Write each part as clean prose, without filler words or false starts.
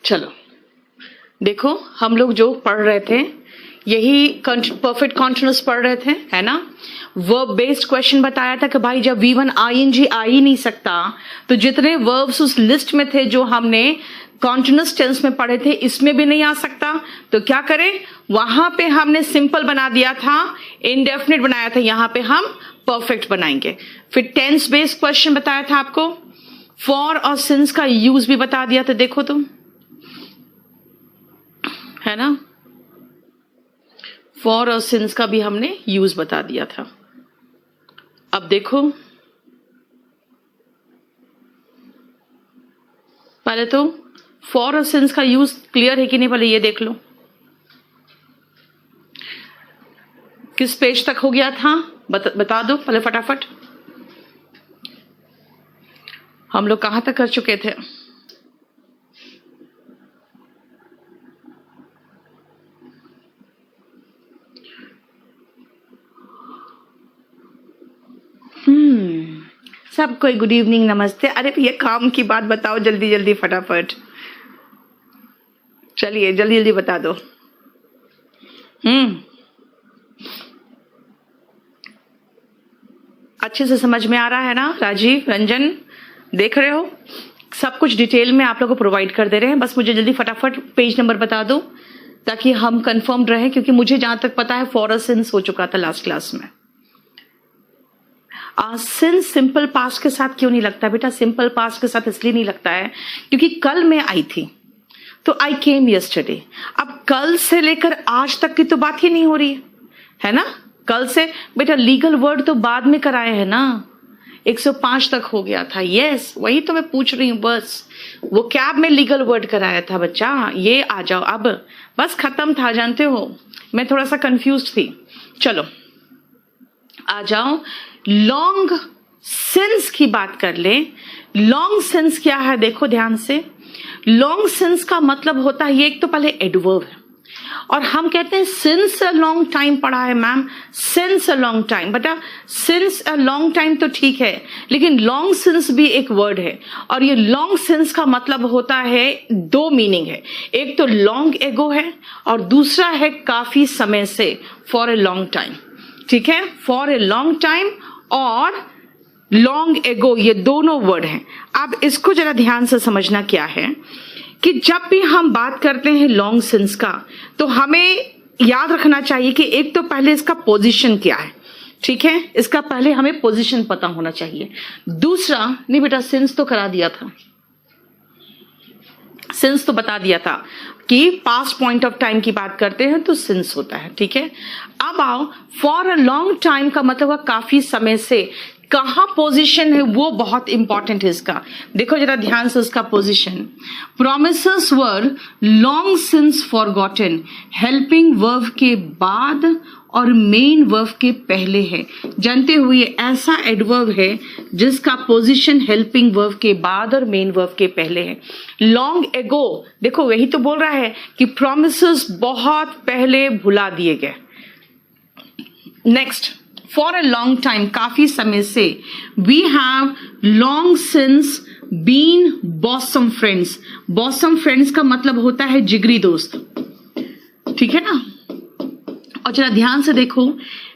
चलो देखो, हम लोग जो पढ़ रहे थे यही परफेक्ट कॉन्टिन्यूअस पढ़ रहे थे, है ना। वर्ब बेस्ड क्वेश्चन बताया था कि भाई जब V1 ING आ ही नहीं सकता तो जितने वर्ब्स उस लिस्ट में थे जो हमने कॉन्टिन्यूअस टेंस में पढ़े थे इसमें भी नहीं आ सकता, तो क्या करें, वहां पे हमने सिंपल बना दिया था, इनडेफिनिट बनाया था, यहां पे हम परफेक्ट बनाएंगे। फिर टेंस बेस्ड क्वेश्चन बताया था आपको, फॉर और सिंस का यूज भी बता दिया था, देखो तुम, है ना, फॉर और सिंस का भी हमने यूज बता दिया था। अब देखो, पहले तो फॉर और सिंस का यूज क्लियर है कि नहीं, पहले ये देख लो किस पेज तक हो गया था, बता दो पहले फटाफट, हम लोग कहां तक कर चुके थे। सबको गुड इवनिंग, नमस्ते। अरे ये काम की बात बताओ जल्दी जल्दी फटाफट, चलिए जल्दी जल्दी बता दो। अच्छे से समझ में आ रहा है ना राजीव, रंजन, देख रहे हो, सब कुछ डिटेल में आप लोगों को प्रोवाइड कर दे रहे हैं। बस मुझे जल्दी फटाफट पेज नंबर बता दो ताकि हम कंफर्म्ड रहे, क्योंकि मुझे जहां तक पता है फॉर सिंस हो चुका था लास्ट क्लास में। सिंस सिंपल पास्ट के साथ क्यों नहीं लगता बेटा? सिंपल पास्ट के साथ इसलिए नहीं लगता है क्योंकि कल मैं आई थी, तो आई केम यस्टरडे। अब कल से लेकर आज तक की तो बात ही नहीं हो रही है ना। कल से बेटा लीगल वर्ड तो बाद में कराए हैं ना, 105 तक हो गया था। यस, वही तो मैं पूछ रही हूँ, बस वो कैब में लीगल वर्ड कराया था बच्चा, ये आ जाओ अब, बस खत्म था। जानते हो मैं थोड़ा सा कंफ्यूज थी। चलो आ जाओ, लॉन्ग सिंस की बात कर ले। लॉन्ग सिंस क्या है देखो ध्यान से, लॉन्ग सिंस का मतलब होता है, ये एक तो पहले एडवर्ब है, और हम कहते हैं सिंस अ लॉन्ग टाइम पढ़ा है ma'am, since a long time. बेटा सिंस अ लॉन्ग टाइम तो ठीक है, लेकिन लॉन्ग सिंस भी एक वर्ड है, और ये लॉन्ग सिंस का मतलब होता है, दो मीनिंग है, एक तो लॉन्ग एगो है और दूसरा है काफी समय से, फॉर ए लॉन्ग टाइम। ठीक है, फॉर ए लॉन्ग टाइम और लॉन्ग एगो, ये दोनों वर्ड हैं। अब इसको जरा ध्यान से समझना क्या है कि जब भी हम बात करते हैं लॉन्ग सिंस का, तो हमें याद रखना चाहिए कि एक तो पहले इसका पोजीशन क्या है। ठीक है, इसका पहले हमें पोजीशन पता होना चाहिए। दूसरा, नहीं बेटा सिंस तो करा दिया था, सिंस तो बता दिया था कि पास्ट पॉइंट ऑफ टाइम की बात करते हैं तो सिंस होता है। ठीक है, अब आओ, फॉर अ लॉन्ग टाइम का मतलब काफी समय से, कहां पोजीशन है वो बहुत इंपॉर्टेंट है इसका। देखो जरा ध्यान से इसका position, promises were long since forgotten, helping verb के बाद और मेन वर्ब के पहले है। जानते हुए ऐसा एडवर्ब है जिसका पोजीशन हेल्पिंग वर्ब के बाद और मेन वर्ब के पहले है। लॉन्ग एगो, देखो यही तो बोल रहा है कि प्रोमिसेस बहुत पहले भुला दिए गए। Next, for a long time, काफी समय से, we have long since been bosom friends. Bosom friends का मतलब होता है जिगरी दोस्त। ठीक है ना, और जरा ध्यान से देखो,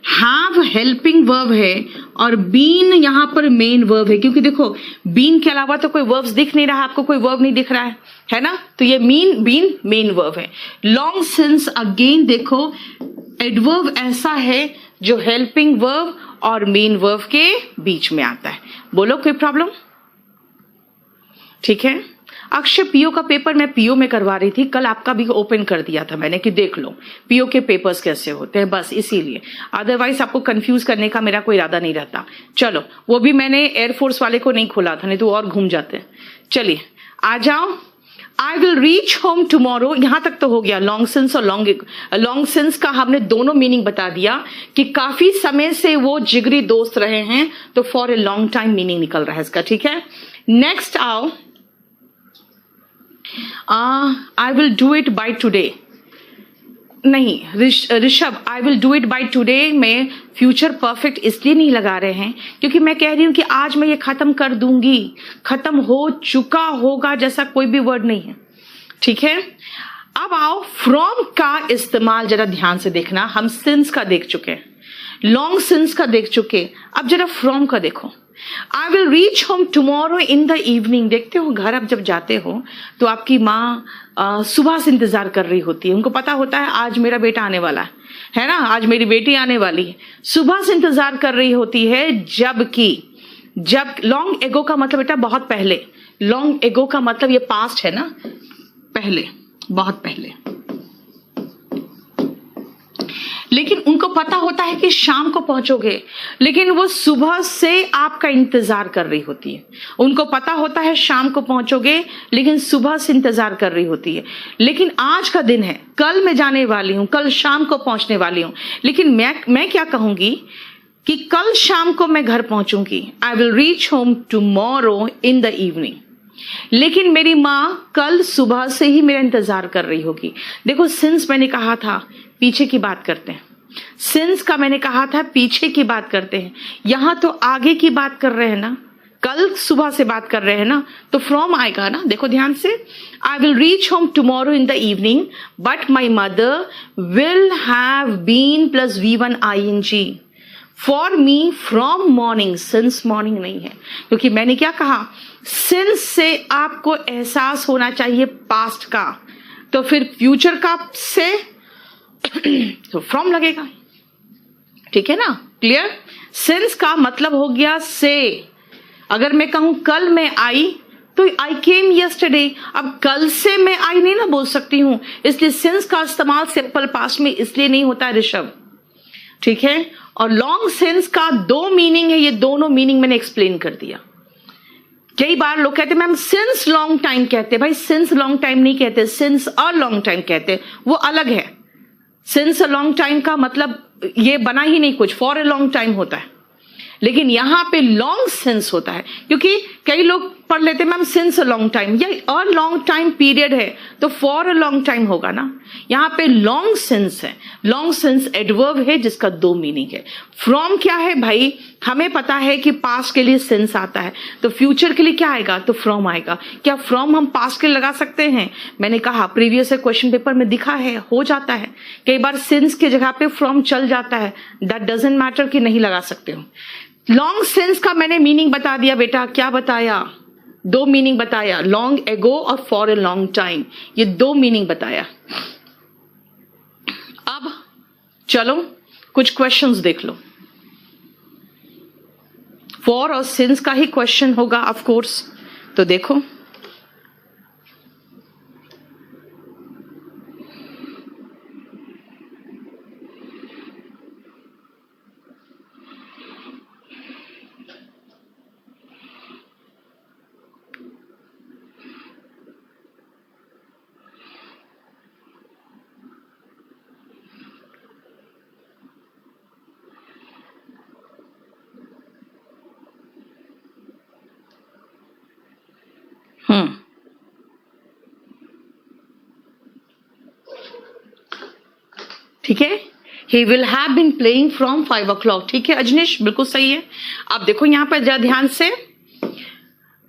हैव हेल्पिंग वर्ब है और बीन यहां पर मेन वर्ब है, क्योंकि देखो बीन के अलावा तो कोई वर्ब्स दिख नहीं रहा, आपको कोई वर्ब नहीं दिख रहा है ना, तो ये बीन मेन वर्ब है। लॉन्ग सिंस अगेन देखो एडवर्ब ऐसा है जो हेल्पिंग वर्ब और मेन वर्ब के बीच में आता है। बोलो कोई प्रॉब्लम? ठीक है, अक्षय पीओ का पेपर मैं पीओ में करवा रही थी, कल आपका भी ओपन कर दिया था मैंने कि देख लो पीओ के पेपर्स कैसे होते हैं, बस इसीलिए, अदरवाइज आपको कंफ्यूज करने का मेरा कोई इरादा नहीं रहता। चलो, वो भी मैंने एयरफोर्स वाले को नहीं खोला था, नहीं तो और घूम जाते। चलिए आ जाओ, आई विल रीच होम टुमारो, यहां तक तो हो गया। लॉन्ग सिंस और लॉन्ग सिंस का हमने दोनों मीनिंग बता दिया कि काफी समय से वो जिगरी दोस्त रहे हैं, तो for a long time meaning निकल रहा है इसका। ठीक है, नेक्स्ट आओ, I will do it by today. नहीं Rishabh, I will do it by today में फ्यूचर परफेक्ट इसलिए नहीं लगा रहे हैं क्योंकि मैं कह रही हूं कि आज मैं ये खत्म कर दूंगी, खत्म हो चुका होगा जैसा कोई भी वर्ड नहीं है। ठीक है, अब आओ फ्रॉम का इस्तेमाल जरा ध्यान से देखना। हम सिंस का देख चुके, लॉन्ग सिंस का देख चुके, अब जरा फ्रॉम का देखो। आई will reach home tomorrow in the evening. देखते हो घर अब जब जाते हो तो आपकी माँ सुबह से इंतजार कर रही होती है, उनको पता होता है आज मेरा बेटा आने वाला है ना, आज मेरी बेटी आने वाली है, सुबह से इंतजार कर रही होती है। जब लॉन्ग एगो का मतलब बेटा बहुत पहले, लॉन्ग एगो का मतलब ये पास्ट है ना, पहले, बहुत पहले। लेकिन उनको पता होता है कि शाम को पहुंचोगे, लेकिन वो सुबह से आपका इंतजार कर रही होती है। उनको पता होता है शाम को पहुंचोगे, लेकिन सुबह से इंतजार कर रही होती है। लेकिन आज का दिन है, कल मैं जाने वाली हूं, कल शाम को पहुंचने वाली हूं, लेकिन मैं क्या कहूंगी कि कल शाम को मैं घर पहुंचूंगी। I will reach home tomorrow in the evening. लेकिन मेरी माँ कल सुबह से ही मेरा इंतजार कर रही होगी। देखो सिंस मैंने कहा था पीछे की बात करते हैं, सिंस का मैंने कहा था पीछे की बात करते हैं, यहां तो आगे की बात कर रहे हैं ना, कल सुबह से बात कर रहे हैं ना, तो फ्रॉम आएगा ना। देखो ध्यान से, I will reach home tomorrow in the evening but my mother will have been plus V1 ING for me from morning. Since morning नहीं है, क्योंकि मैंने क्या कहा, सिंस से आपको एहसास होना चाहिए पास्ट का, तो फिर फ्यूचर का से तो फ्रॉम लगेगा, ठीक है ना, क्लियर। सिंस का मतलब हो गया से। अगर मैं कहूं कल मैं आई तो आई केम यस्टरडे, अब कल से मैं आई नहीं ना बोल सकती हूं, इसलिए सिंस का इस्तेमाल सिंपल पास्ट में इसलिए नहीं होता है ऋषभ, ठीक है। और लॉन्ग सिंस का दो मीनिंग है, ये दोनों मीनिंग मैंने एक्सप्लेन कर दिया। कई बार लोग कहते हैं मैम सिंस लॉन्ग टाइम कहते हैं, भाई सिंस लॉन्ग टाइम नहीं कहते, सिंस अ लॉन्ग टाइम कहते हैं, वो अलग है। सिंस अ लॉन्ग टाइम का मतलब ये बना ही नहीं कुछ, फॉर ए लॉन्ग टाइम होता है, लेकिन यहां पे लॉन्ग सिंस होता है, क्योंकि कई लोग पढ़ लेते हैं ma'am since a long time, या अ लॉन्ग टाइम पीरियड है तो फॉर अ लॉन्ग टाइम होगा ना। यहां पे लॉन्ग सिंस है, लॉन्ग सिंस एडवर्ब है जिसका दो मीनिंग है। फ्रॉम क्या है भाई, हमें पता है कि पास्ट के लिए सिंस आता है, तो फ्यूचर के लिए क्या आएगा, तो फ्रॉम आएगा। क्या फ्रॉम हम पास्ट के लिए लगा सकते हैं, मैंने कहा प्रीवियस क्वेश्चन पेपर में दिखा है, हो जाता है। कई बार सिंस की जगह पे फ्रॉम चल जाता है, दैट डजंट मैटर कि नहीं लगा सकते हो। लॉन्ग सिंस का मैंने मीनिंग बता दिया बेटा, क्या बताया, दो मीनिंग बताया, लॉन्ग एगो और फॉर ए लॉन्ग टाइम, ये दो मीनिंग बताया। अब चलो कुछ क्वेश्चंस देख लो। फॉर और सिंस का ही क्वेश्चन होगा ऑफ कोर्स, तो देखो ठीक है, he will have been playing from 5 o'clock। ठीक है अजनीश, बिल्कुल सही है। अब देखो यहां पर जरा ध्यान से,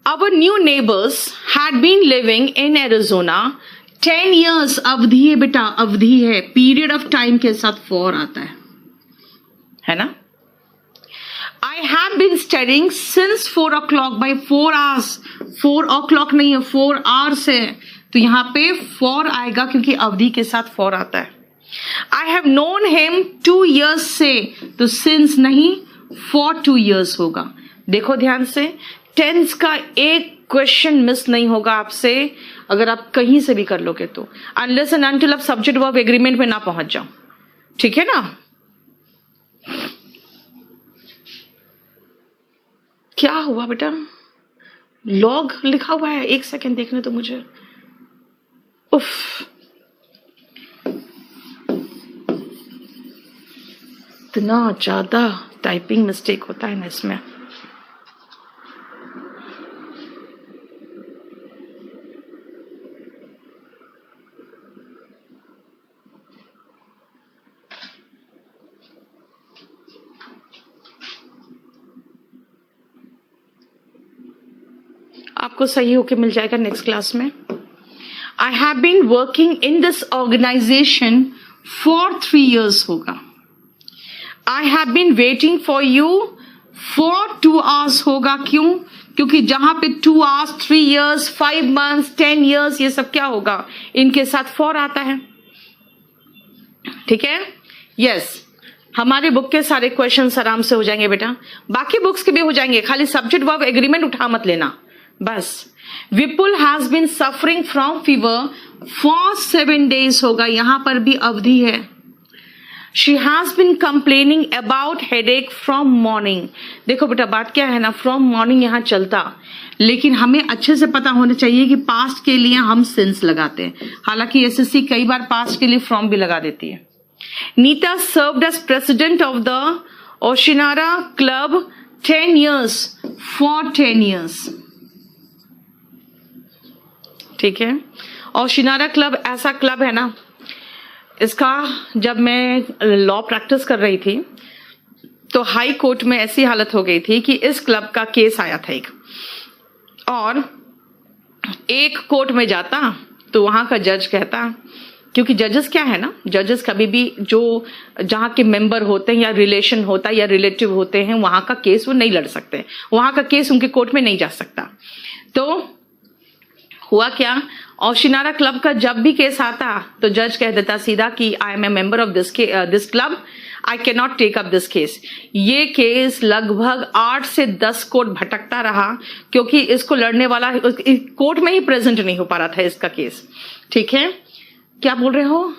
our new neighbours had been living in Arizona 10 years। अवधि है बेटा, अवधि है, पीरियड ऑफ टाइम के साथ फॉर आता है ना। I have been studying since 4 o'clock by 4 hours। 4 o'clock नहीं है, 4 hours है, तो यहां पे for आएगा क्योंकि अवधि के साथ for आता है। I have known him 2 years से, तो since नहीं, for 2 years होगा। देखो ध्यान से, टेंस का एक क्वेश्चन मिस नहीं होगा आपसे, अगर आप कहीं से भी कर लोगे तो, अनलेस एंड अनटिल आप सब्जेक्ट वर्ब एग्रीमेंट में ना पहुंच जाओ, ठीक है ना। क्या हुआ बेटा, लॉग लिखा हुआ है, एक सेकंड देखने तो मुझे। उफ, इतना ज्यादा टाइपिंग मिस्टेक होता है ना इसमें। आपको सही होके मिल जाएगा नेक्स्ट क्लास में। I have been working in this organization for 3 years होगा. I have been waiting for you for 2 hours होगा. क्यों? क्योंकि जहां पे 2 hours, 3 years, 5 months, 10 years ये सब क्या होगा, इनके साथ for आता है. ठीक है. यस, हमारे बुक के सारे क्वेश्चंस आराम से हो जाएंगे बेटा, बाकी बुक्स के भी हो जाएंगे, खाली सब्जेक्ट वर्ब एग्रीमेंट उठा मत लेना बस. Vipul has been suffering from fever for 7 days होगा, यहां पर भी अवधि है. She has been complaining about headache from morning. देखो बेटा बात क्या है ना, फ्रॉम मॉर्निंग यहां चलता, लेकिन हमें अच्छे से पता होना चाहिए कि पास्ट के लिए हम सिंस लगाते हैं. हालांकि एसएससी कई बार पास्ट के लिए फ्रॉम भी लगा देती है. Neeta served as president of the Oceanara club 10 years, for 10 years. ठीक है. ओशिनारा क्लब ऐसा क्लब है ना, इसका जब मैं लॉ प्रैक्टिस कर रही थी तो हाई कोर्ट में ऐसी हालत हो गई थी कि इस क्लब का केस आया था एक, और एक कोर्ट में जाता तो वहां का जज कहता, क्योंकि जजेस क्या है ना, जजेस कभी भी जो जहां के मेंबर होते हैं या रिलेशन होता है या रिलेटिव होते हैं वहां का केस वो नहीं लड़ सकते, वहां का केस उनके कोर्ट में नहीं जा सकता. तो हुआ क्या, ओशिनारा क्लब का जब भी केस आता तो जज कह देता सीधा कि I am a member of this club, I can not take up this case. ये केस लगभग 8 से 10 कोर्ट भटकता रहा, क्योंकि इसको लड़ने वाला कोर्ट में ही प्रेजेंट नहीं हो पा रहा था इसका केस. ठीक है. क्या बोल रहे हो?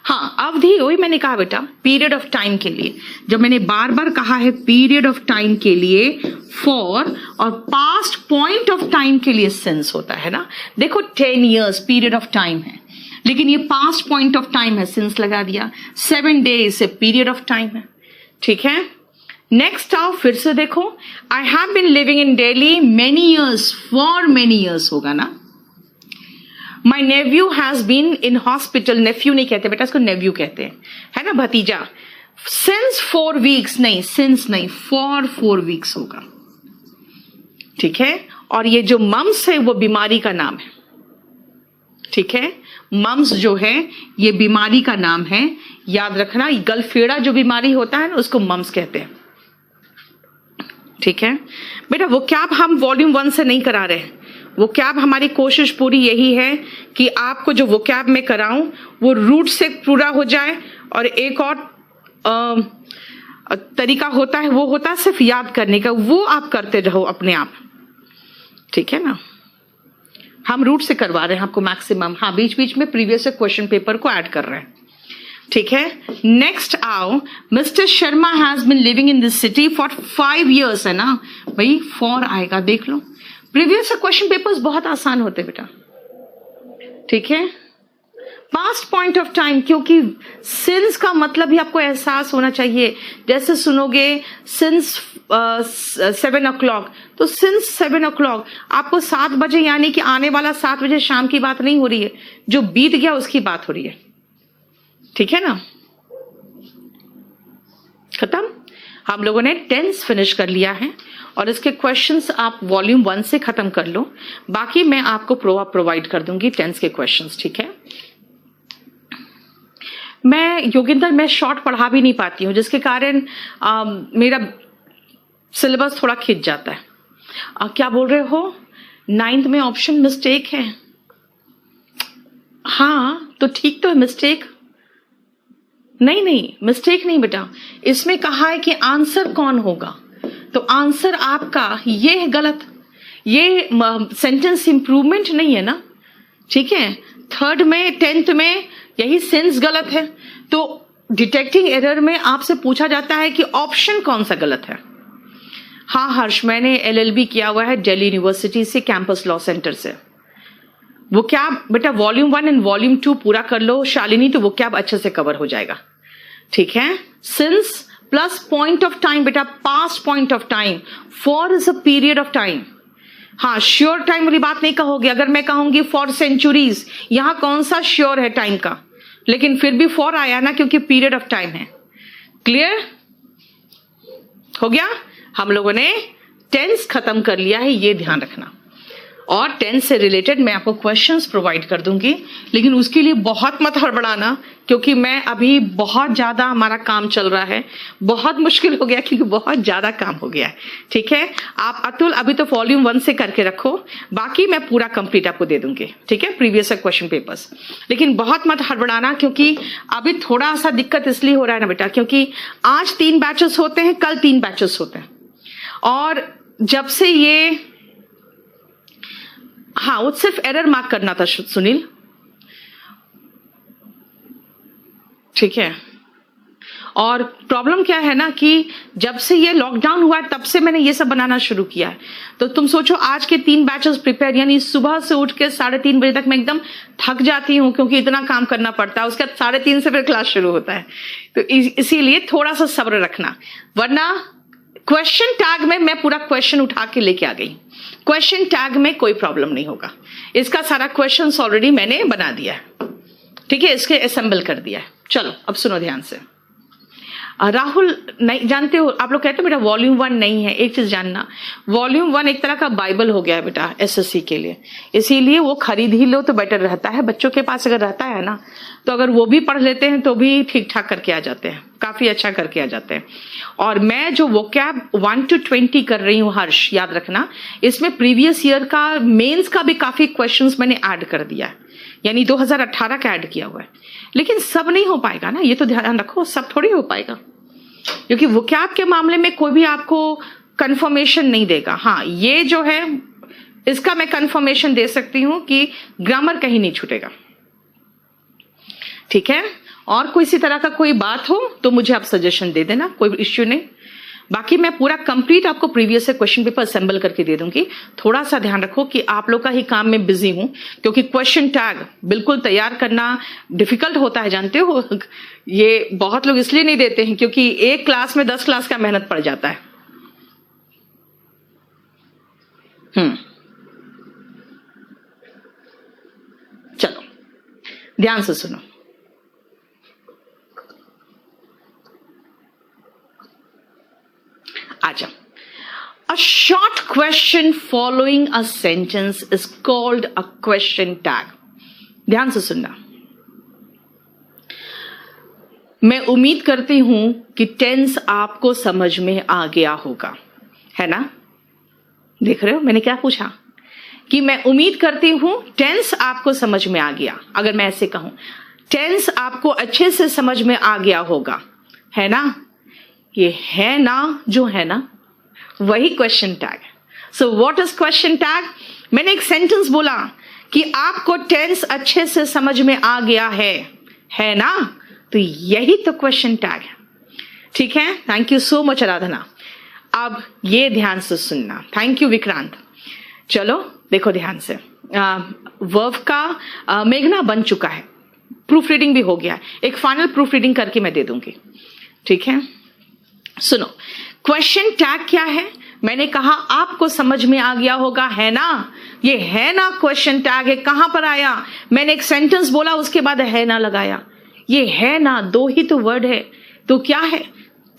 हाँ, अवधि वही मैंने कहा बेटा, पीरियड ऑफ टाइम के लिए. जब मैंने बार बार कहा है पीरियड ऑफ टाइम के लिए फॉर, और पास्ट पॉइंट ऑफ टाइम के लिए सिंस होता है ना. देखो 10 years पीरियड ऑफ टाइम है, लेकिन ये पास्ट पॉइंट ऑफ टाइम है, सिंस लगा दिया. 7 days से पीरियड ऑफ टाइम है. ठीक है. नेक्स्ट आओ, फिर से देखो, I have been living in Delhi many years, for many years होगा ना. My nephew has been in hospital, nephew नहीं कहते बेटा, इसको नेव्यू कहते हैं, है ना, भतीजा. सिंस 4 weeks, नहीं सिंस नहीं, फॉर 4 weeks होगा. ठीक है. और ये जो मम्स है वो बीमारी का नाम है. ठीक है. मम्स जो है ये बीमारी का नाम है, याद रखना. गलफेड़ा जो बीमारी होता है ना उसको मम्स कहते हैं. ठीक है बेटा. वो क्या हम वॉल्यूम 1 से नहीं करा रहे, वो कैब हमारी कोशिश पूरी यही है कि आपको जो वो कैब में कराऊं वो रूट से पूरा हो जाए, और एक और तरीका होता है, वो होता है सिर्फ याद करने का, वो आप करते रहो अपने आप. ठीक है ना. हम रूट से करवा रहे हैं आपको मैक्सिमम. हाँ, बीच बीच में प्रीवियस क्वेश्चन पेपर को ऐड कर रहे हैं. ठीक है. नेक्स्ट आओ, mister Sharma has been living in this city for 5 years है ना भाई, फॉर आएगा, देख लो. प्रीवियस क्वेश्चन पेपर्स बहुत आसान होते बेटा. ठीक है. पास्ट पॉइंट ऑफ टाइम, क्योंकि सिंस का मतलब ही आपको एहसास होना चाहिए. जैसे सुनोगे सिंस 7 o'clock, तो सिंस 7 o'clock आपको 7 बजे, यानी कि आने वाला 7 बजे शाम की बात नहीं हो रही है, जो बीत गया उसकी बात हो रही है. ठीक है ना. खत्म. हम लोगों ने टेंस फिनिश कर लिया है, और इसके क्वेश्चंस आप वॉल्यूम 1 से खत्म कर लो, बाकी मैं आपको प्रोवाइड कर दूंगी टेंस के क्वेश्चंस. ठीक है. मैं योगिंदर, मैं शॉर्ट पढ़ा भी नहीं पाती हूँ, जिसके कारण मेरा सिलेबस थोड़ा खिंच जाता है. क्या बोल रहे हो? 9th में ऑप्शन मिस्टेक है. हाँ तो ठीक तो है, मिस्टेक नहीं, मिस्टेक नहीं बेटा. इसमें कहा है कि आंसर कौन होगा, तो आंसर आपका ये है गलत. ये सेंटेंस इंप्रूवमेंट नहीं है ना. ठीक है. 3rd में 10th में यही सेंस गलत है, तो डिटेक्टिंग एरर में आपसे पूछा जाता है कि ऑप्शन कौन सा गलत है. हाँ हर्ष, मैंने LLB किया हुआ है दिल्ली यूनिवर्सिटी से, कैंपस लॉ सेंटर से. वो क्या बेटा, वॉल्यूम 1 एंड वॉल्यूम 2 पूरा कर लो शालिनी, तो वो क्या अच्छे से कवर हो जाएगा. ठीक है. Since plus point of time बेटा, past point of time. For is a period of time. हाँ, श्योर टाइम वाली बात नहीं कहोगे. अगर मैं कहूंगी फॉर सेंचुरीज, यहां कौन सा श्योर है टाइम का, लेकिन फिर भी फॉर आया ना, क्योंकि पीरियड ऑफ टाइम है. क्लियर हो गया. हम लोगों ने टेंस खत्म कर लिया है, ये ध्यान रखना. और टेंस से रिलेटेड मैं आपको क्वेश्चंस प्रोवाइड कर दूंगी, लेकिन उसके लिए बहुत मत हड़बड़ाना, क्योंकि मैं अभी बहुत ज्यादा हमारा काम चल रहा है, बहुत मुश्किल हो गया क्योंकि बहुत ज्यादा काम हो गया है। ठीक है, आप अतुल अभी तो वॉल्यूम 1 से करके रखो, बाकी मैं पूरा कंप्लीट आपको दे दूंगी। ठीक है, प्रीवियस क्वेश्चन पेपर्स, लेकिन बहुत मत हड़बड़ाना, क्योंकि अभी थोड़ा सा दिक्कत इसलिए हो रहा है ना बेटा, क्योंकि आज 3 बैचेस होते हैं, कल 3 बैचेस होते हैं, और जब से ये, हाँ वो सिर्फ एरर मार्क करना था सुनील। ठीक है, और प्रॉब्लम क्या है ना कि जब से ये लॉकडाउन हुआ है तब से मैंने ये सब बनाना शुरू किया है। तो तुम सोचो आज के 3 बैचेस प्रिपेयर, यानी सुबह से उठ के 3:30 बजे तक मैं एकदम थक जाती हूँ, क्योंकि इतना काम करना पड़ता है। उसके बाद 3:30 से फिर क्लास शुरू होता है, तो इसीलिए थोड़ा सा सब्र रखना, वरना क्वेश्चन टैग में मैं पूरा क्वेश्चन उठा के लेके आ गई। क्वेश्चन टैग में कोई प्रॉब्लम नहीं होगा, इसका सारा क्वेश्चन ऑलरेडी मैंने बना दिया है। ठीक है, इसके असेंबल कर दिया है। चलो अब सुनो ध्यान से। राहुल नहीं जानते हो, आप लोग कहते हो बेटा वॉल्यूम 1 नहीं है। एक चीज जानना, वॉल्यूम 1 एक तरह का बाइबल हो गया है बेटा एसएससी के लिए, इसीलिए वो खरीद ही लो तो बेटर रहता है। बच्चों के पास अगर रहता है ना, तो अगर वो भी पढ़ लेते हैं तो भी ठीक ठाक करके आ जाते हैं, काफी अच्छा करके आ जाते हैं। और मैं जो वोकैब 1 to 20 कर रही हूँ हर्ष, याद रखना, इसमें प्रीवियस ईयर का मेंस का भी काफी क्वेश्चंस मैंने ऐड कर दिया है, यानी 2018 का ऐड किया हुआ है। लेकिन सब नहीं हो पाएगा ना, ये तो ध्यान रखो, सब थोड़ी हो पाएगा, क्योंकि वोकैब के मामले में कोई भी आपको कंफर्मेशन नहीं देगा। हाँ, ये जो है इसका मैं कंफर्मेशन दे सकती हूं कि ग्रामर कहीं नहीं छूटेगा। ठीक है, और कोई इसी तरह का कोई बात हो तो मुझे आप सजेशन दे देना, कोई इश्यू नहीं। बाकी मैं पूरा कंप्लीट आपको प्रीवियस से क्वेश्चन पेपर असेंबल करके दे दूंगी। थोड़ा सा ध्यान रखो कि आप लोग का ही काम में बिजी हूं, क्योंकि क्वेश्चन टैग बिल्कुल तैयार करना डिफिकल्ट होता है, जानते हो। ये बहुत लोग इसलिए नहीं देते हैं क्योंकि एक क्लास में 10 क्लास का मेहनत पड़ जाता है। चलो ध्यान से सुनो। आजा, a short question following a sentence is called a question tag। ध्यान से सुनना। मैं उम्मीद करती हूं कि टेंस आपको समझ में आ गया होगा, है ना? देख रहे हो मैंने क्या पूछा, कि मैं उम्मीद करती हूं टेंस आपको समझ में आ गया। अगर मैं ऐसे कहूं टेंस आपको अच्छे से समझ में आ गया होगा, है ना? ये है ना, जो है ना, वही question tag. So what is question tag? मैंने एक सेंटेंस बोला कि आपको टेंस अच्छे से समझ में आ गया है ना? तो यही तो क्वेश्चन टैग है। ठीक है, थैंक यू सो मच आराधना। अब ये ध्यान से सुनना, थैंक यू विक्रांत। चलो देखो ध्यान से, वर्ब का मेघना बन चुका है, प्रूफ रीडिंग भी हो गया, एक फाइनल प्रूफ रीडिंग करके मैं दे दूंगी। ठीक है, सुनो, क्वेश्चन टैग क्या है? मैंने कहा आपको समझ में आ गया होगा, है ना? ये है ना क्वेश्चन टैग है। कहां पर आया? मैंने एक सेंटेंस बोला, उसके बाद है ना लगाया। ये है ना, 2 ही तो वर्ड है, तो क्या है?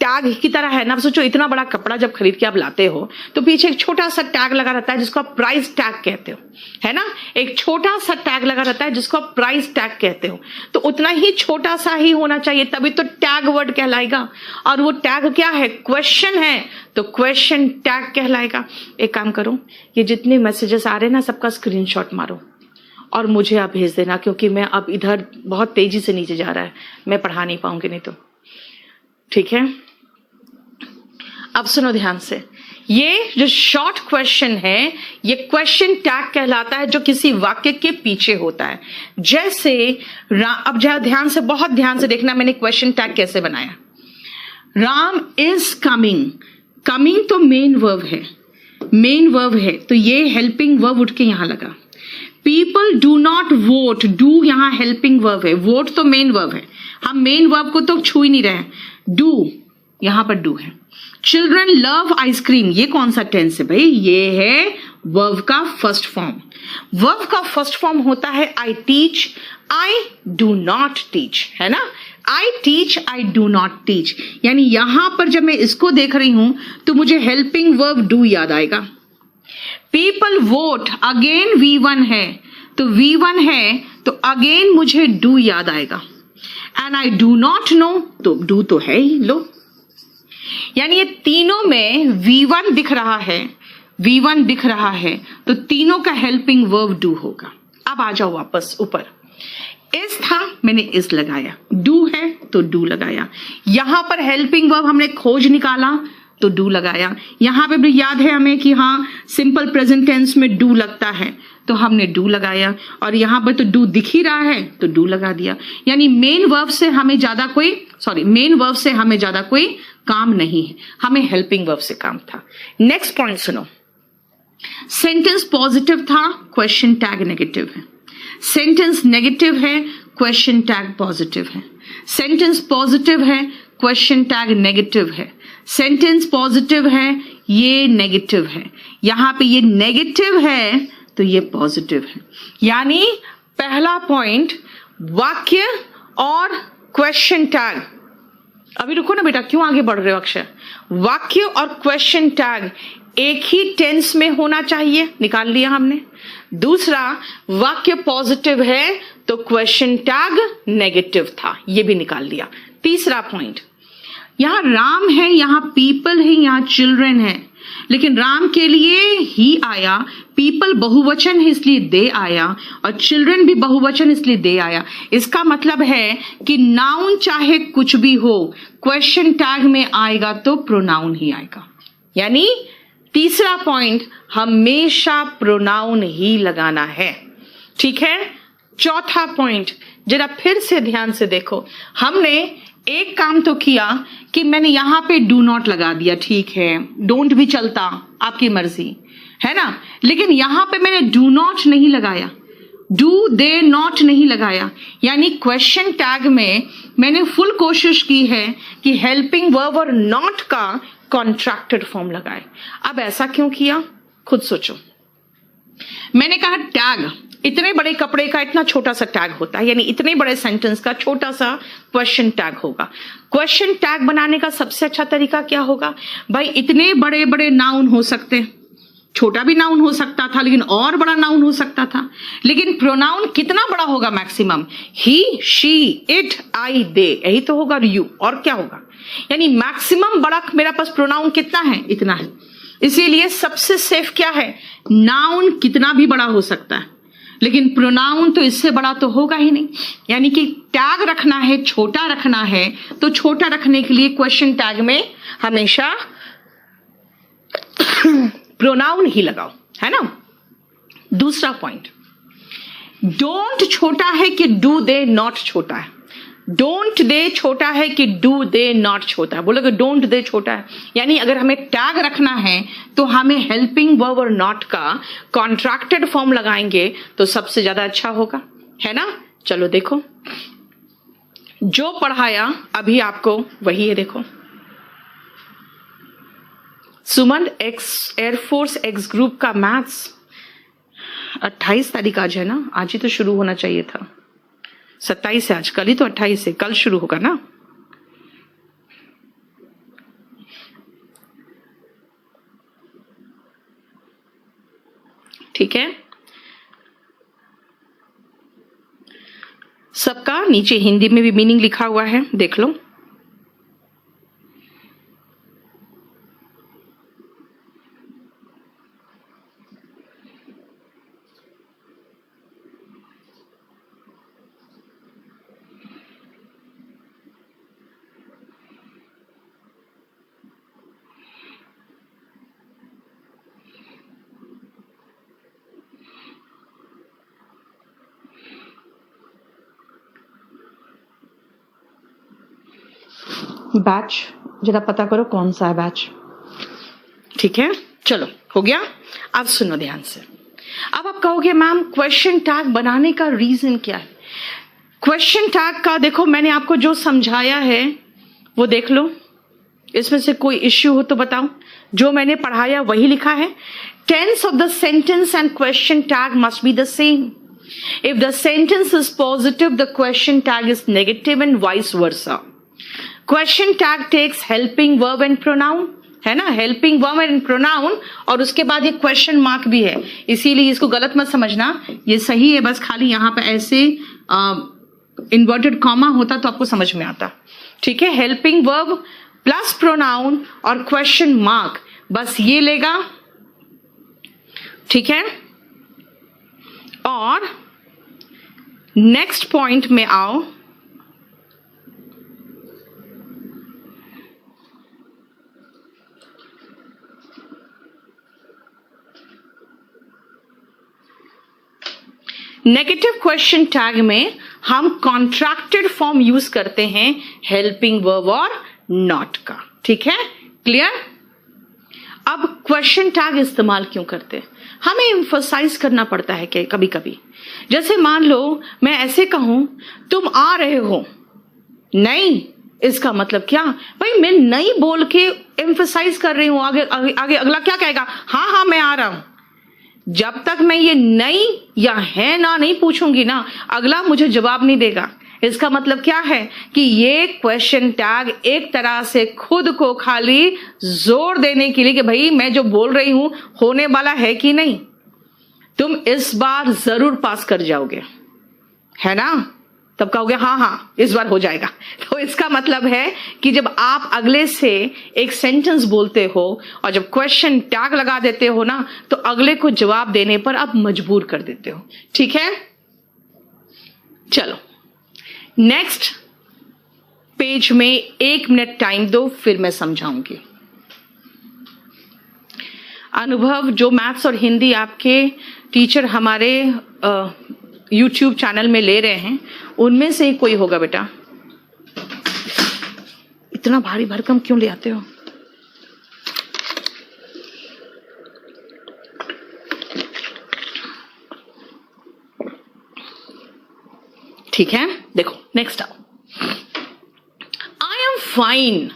टैग की तरह है ना। आप सोचो, इतना बड़ा कपड़ा जब खरीद के आप लाते हो तो पीछे एक छोटा सा टैग लगा रहता है जिसको आप प्राइस टैग कहते हो, है ना? एक छोटा सा टैग लगा रहता है जिसको आप प्राइस टैग कहते हो। तो उतना ही छोटा सा ही होना चाहिए, तभी तो टैग वर्ड कहलाएगा। और वो टैग क्या है? क्वेश्चन है, तो क्वेश्चन टैग कहलाएगा। एक काम करो, ये जितने मैसेजेस आ रहे हैं ना, सबका स्क्रीनशॉट मारो और मुझे आप भेज देना, क्योंकि मैं अब इधर बहुत तेजी से नीचे जा रहा है, मैं पढ़ा नहीं पाऊंगी नहीं तो। ठीक है, अब सुनो ध्यान से, ये जो शॉर्ट क्वेश्चन है ये क्वेश्चन टैग कहलाता है, जो किसी वाक्य के पीछे होता है। जैसे अब ध्यान से, बहुत ध्यान से देखना मैंने क्वेश्चन टैग कैसे बनाया। राम इज कमिंग, कमिंग तो मेन वर्ब है, मेन वर्ब है, तो ये हेल्पिंग वर्ब उठ के यहां लगा। People do not vote, do यहां हेल्पिंग वर्ब है, वोट तो मेन वर्ब है, हम मेन वर्ब को तो छू ही नहीं रहे। डू, यहां पर डू है। चिल्ड्रन लव आइसक्रीम, ये कौन सा टेंस है भाई? ये है वर्ब का फर्स्ट फॉर्म। वर्ब का फर्स्ट फॉर्म होता है I teach, I do not teach, है ना? I teach, I do not teach. यानी यहां पर जब मैं इसको देख रही हूं तो मुझे हेल्पिंग वर्ब डू याद आएगा। पीपल वोट, अगेन V1 है, तो V1 है तो अगेन मुझे डू याद आएगा। And I do not know, तो डू तो है ही, लो। यानी ये तीनों में V1 दिख रहा है, V1 दिख रहा है, तो तीनों का हेल्पिंग वर्ब डू होगा। अब आ जाओ वापस ऊपर। इस था, मैंने इस लगाया, डू है तो डू लगाया। यहां पर हेल्पिंग वर्ब हमने खोज निकाला तो डू लगाया। यहां पे भी याद है हमें कि हाँ सिंपल प्रेजेंट टेंस में डू लगता है, तो हमने डू लगाया। और यहां पर तो डू दिख ही रहा है तो डू लगा दिया। यानी मेन वर्ब से हमें ज्यादा कोई काम नहीं है, हमें हेल्पिंग वर्ब से काम था। नेक्स्ट पॉइंट सुनो। सेंटेंस पॉजिटिव था, क्वेश्चन टैग नेगेटिव है। सेंटेंस नेगेटिव है, क्वेश्चन टैग पॉजिटिव है। सेंटेंस पॉजिटिव है, क्वेश्चन टैग नेगेटिव है। सेंटेंस पॉजिटिव है, ये नेगेटिव है। यहां पे ये नेगेटिव है तो ये पॉजिटिव है। यानी पहला पॉइंट, वाक्य और क्वेश्चन टैग। अभी रुको ना बेटा, क्यों आगे बढ़ रहे हो अक्षय? वाक्य और क्वेश्चन टैग एक ही टेंस में होना चाहिए, निकाल लिया हमने। दूसरा, वाक्य पॉजिटिव है तो क्वेश्चन टैग नेगेटिव था, ये भी निकाल लिया। तीसरा पॉइंट, यहां राम है, यहां पीपल है, यहां चिल्ड्रन है, लेकिन राम के लिए ही आया, पीपल बहुवचन है इसलिए दे आया, और चिल्ड्रन भी बहुवचन इसलिए दे आया। इसका मतलब है कि नाउन चाहे कुछ भी हो, क्वेश्चन टैग में आएगा तो प्रोनाउन ही आएगा। यानी तीसरा पॉइंट, हमेशा प्रोनाउन ही लगाना है। ठीक है। चौथा पॉइंट, जरा फिर से ध्यान से देखो। हमने एक काम तो किया कि मैंने यहां पे डू नॉट लगा दिया, ठीक है, डोंट भी चलता, आपकी मर्जी है ना, लेकिन यहां पे मैंने डू नॉट नहीं लगाया, डू दे नॉट नहीं लगाया। यानी क्वेश्चन टैग में मैंने फुल कोशिश की है कि हेल्पिंग वर्ब और नॉट का कॉन्ट्रैक्टेड फॉर्म लगाए। अब ऐसा क्यों किया, खुद सोचो। मैंने कहा टैग, इतने बड़े कपड़े का इतना छोटा सा टैग होता है, यानी इतने बड़े सेंटेंस का छोटा सा क्वेश्चन टैग होगा। क्वेश्चन टैग बनाने का सबसे अच्छा तरीका क्या होगा भाई? इतने बड़े बड़े नाउन हो सकते, छोटा भी नाउन हो सकता था, लेकिन और बड़ा नाउन हो सकता था। लेकिन प्रोनाउन कितना बड़ा होगा मैक्सिमम? ही, शी, इट, आई, दे, यही तो होगा, यू, और क्या होगा? यानी मैक्सिमम बड़ा मेरा पास प्रोनाउन कितना है? इतना है। इसीलिए सबसे सेफ क्या है? नाउन कितना भी बड़ा हो सकता है, लेकिन प्रोनाउन तो इससे बड़ा तो होगा ही नहीं। यानी कि टैग रखना है, छोटा रखना है, तो छोटा रखने के लिए क्वेश्चन टैग में हमेशा प्रोनाउन ही लगाओ, है ना। दूसरा पॉइंट, डोंट छोटा है कि डू दे नॉट छोटा है। डोंट दे छोटा है कि डू दे नॉट छोटा है। बोलोगे डोंट दे छोटा है, यानी अगर हमें टैग रखना है तो हमें हेल्पिंग वर्ब और नॉट का कॉन्ट्रैक्टेड फॉर्म लगाएंगे तो सबसे ज्यादा अच्छा होगा, है ना। चलो देखो, जो पढ़ाया अभी आपको वही है। देखो, सुमन एयरफोर्स एक्स ग्रुप का मैथ्स 28 तारीख आज है ना, आज ही तो शुरू होना चाहिए था। 27 है आज, कल ही तो 28 है, कल शुरू होगा ना। ठीक है, सबका नीचे हिंदी में भी मीनिंग लिखा हुआ है, देख लो। बैच जरा पता करो कौन सा है बैच। ठीक है, चलो हो गया। अब सुनो ध्यान से। अब आप कहोगे मैम क्वेश्चन टैग बनाने का रीजन क्या है? क्वेश्चन टैग का देखो, मैंने आपको जो समझाया है वो देख लो, इसमें से कोई इश्यू हो तो बताओ। जो मैंने पढ़ाया वही लिखा है। Tense of the sentence and question tag must be the same. If the sentence is positive, the question tag is negative and vice versa. Question tag takes helping verb and pronoun. है ना, helping verb and pronoun, और उसके बाद ये question mark भी है, इसीलिए इसको गलत मत समझना, ये सही है, बस खाली यहाँ पे ऐसे इन्वर्टेड कॉमा होता तो आपको समझ में आता। ठीक है, हेल्पिंग वर्ब प्लस प्रोनाउन और क्वेश्चन मार्क, बस ये लेगा। ठीक है, और नेक्स्ट पॉइंट में आओ। नेगेटिव क्वेश्चन टैग में हम कॉन्ट्रैक्टेड फॉर्म यूज करते हैं हेल्पिंग वर्ब और नॉट का। ठीक है, क्लियर। अब क्वेश्चन टैग इस्तेमाल क्यों करते हैं, हमें एम्फसाइज करना पड़ता है कि कभी कभी, जैसे मान लो मैं ऐसे कहूं तुम आ रहे हो, नहीं, इसका मतलब क्या भाई, मैं नहीं बोल के एम्फसाइज कर रही हूं, आगे आगे, आगे अगला क्या कहेगा, हाँ हाँ मैं आ रहा हूं। जब तक मैं ये नहीं या है ना नहीं पूछूंगी ना, अगला मुझे जवाब नहीं देगा। इसका मतलब क्या है कि ये क्वेश्चन टैग एक तरह से खुद को खाली जोर देने के लिए कि भाई मैं जो बोल रही हूं होने वाला है कि नहीं, तुम इस बार जरूर पास कर जाओगे, है ना, तब कहोगे हाँ हाँ इस बार हो जाएगा। तो इसका मतलब है कि जब आप अगले से एक सेंटेंस बोलते हो और जब क्वेश्चन टैग लगा देते हो ना, तो अगले को जवाब देने पर आप मजबूर कर देते हो। ठीक है, चलो नेक्स्ट पेज में 1 मिनट टाइम दो, फिर मैं समझाऊंगी। अनुभव जो मैथ्स और हिंदी आपके टीचर हमारे YouTube चैनल में ले रहे हैं, उनमें से ही कोई होगा बेटा। इतना भारी भरकम क्यों ले आते हो? ठीक है, देखो नेक्स्ट आओ। आई एम फाइन,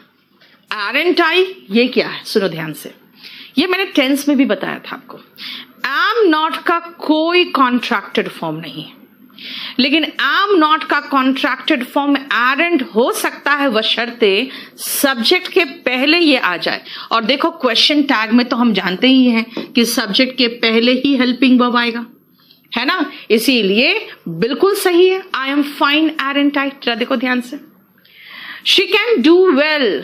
आरंट आई, ये क्या है, सुनो ध्यान से, ये मैंने टेंस में भी बताया था आपको। एम नॉट का कोई कॉन्ट्रैक्टेड फॉर्म नहीं है, लेकिन एम नॉट का कॉन्ट्रैक्टेड फॉर्म एरेंट हो सकता है बशर्ते सब्जेक्ट के पहले ये आ जाए। और देखो क्वेश्चन टैग में तो हम जानते ही हैं कि सब्जेक्ट के पहले ही हेल्पिंग वर्ब आएगा, है ना, इसीलिए बिल्कुल सही है। आई एम फाइन एरेंट आई। जरा देखो ध्यान से, she can do well,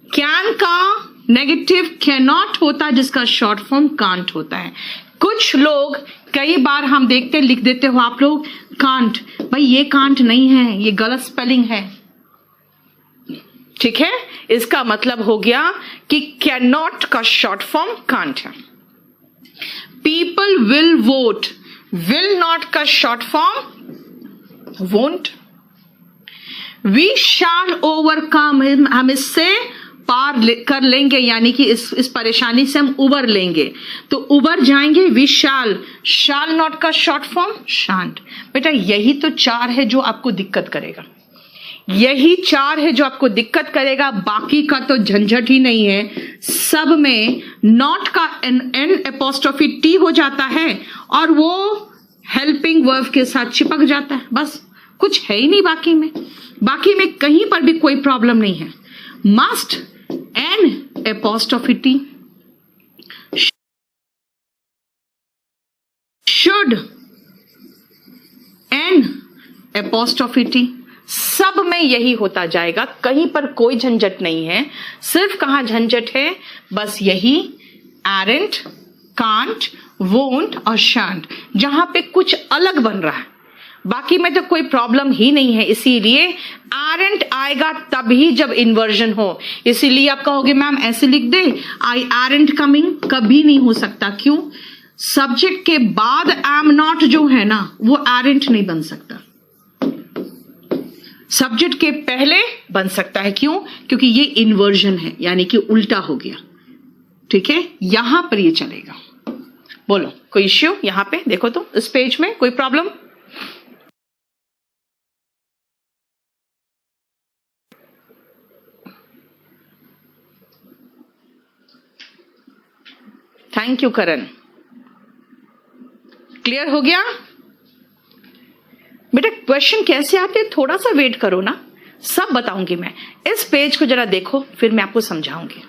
can का नेगेटिव कैन नॉट होता है, जिसका शॉर्ट फॉर्म कांट होता है। कुछ लोग कई बार हम देखते लिख देते हो आप लोग कांट, भाई ये कांट नहीं है, ये गलत स्पेलिंग है। ठीक है, इसका मतलब हो गया कि कैन नॉट का शॉर्ट फॉर्म कांट है। People will vote, will not का short form won't. We shall overcome, हम इससे पार कर लेंगे, यानी कि इस परेशानी से हम उबर लेंगे, तो उबर जाएंगे, वी शैल, शैल नॉट का शॉर्ट फॉर्म शांट। बेटा यही तो 4 है जो आपको दिक्कत करेगा, यही 4 है जो आपको दिक्कत करेगा, बाकी का तो झंझट ही नहीं है। सब में नॉट का एन एपोस्ट्रोफी टी हो जाता है और वो हेल्पिंग वर्ब के साथ चिपक जाता है, बस कुछ है ही नहीं बाकी में। बाकी में कहीं पर भी कोई प्रॉब्लम नहीं है। Must n apostrophe t, should n apostrophe t, सब में यही होता जाएगा, कहीं पर कोई झंझट नहीं है। सिर्फ कहां झंझट है, बस यही एरेंट, कांट, वोंट और शांट, जहां पे कुछ अलग बन रहा है, बाकी में तो कोई प्रॉब्लम ही नहीं है। इसीलिए एरेंट आएगा तभी जब इन्वर्जन हो। इसीलिए आप कहोगे मैम ऐसे लिख दे, आई एरेंट कमिंग, कभी नहीं हो सकता। क्यों? सब्जेक्ट के बाद एम नॉट जो है ना, वो एरेंट नहीं बन सकता, सब्जेक्ट के पहले बन सकता है। क्यों? क्योंकि ये इन्वर्जन है, यानी कि उल्टा हो गया। ठीक है, यहां पर ये चलेगा। बोलो कोई इश्यू यहां पे? देखो तो इस पेज में कोई problem? Thank you Karan, clear हो गया? बेटा क्वेश्चन कैसे आते हैं थोड़ा सा वेट करो ना, सब बताऊंगी मैं। इस पेज को जरा देखो, फिर मैं आपको समझाऊंगी।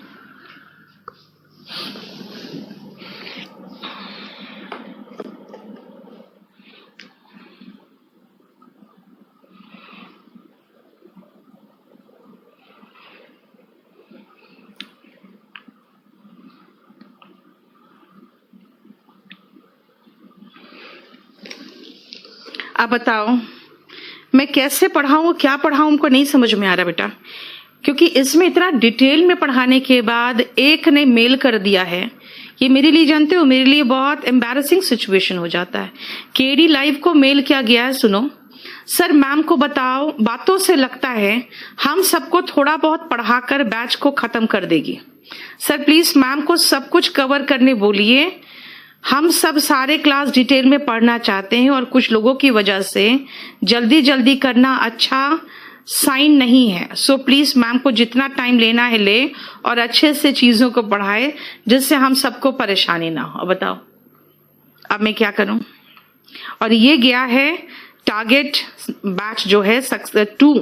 अब बताओ मैं कैसे पढ़ाऊँ, क्या पढ़ाऊँ, हमको नहीं समझ में आ रहा बेटा, क्योंकि इसमें इतना डिटेल में पढ़ाने के बाद एक ने मेल कर दिया है। ये मेरे लिए जानते हो, मेरे लिए बहुत एम्बैरेसिंग सिचुएशन हो जाता है। केडी लाइव को मेल किया गया है, सुनो सर मैम को बताओ, बातों से लगता है हम सबको थोड़ा बहुत पढ़ाकर बैच को खत्म कर देगी। सर प्लीज मैम को सब कुछ कवर करने बोलिए, हम सब सारे क्लास डिटेल में पढ़ना चाहते हैं और कुछ लोगों की वजह से जल्दी जल्दी करना अच्छा साइन नहीं है। सो प्लीज मैम को जितना टाइम लेना है ले और अच्छे से चीजों को पढ़ाए जिससे हम सबको परेशानी ना हो। अब बताओ अब मैं क्या करूं। और ये गया है टारगेट बैच जो है 2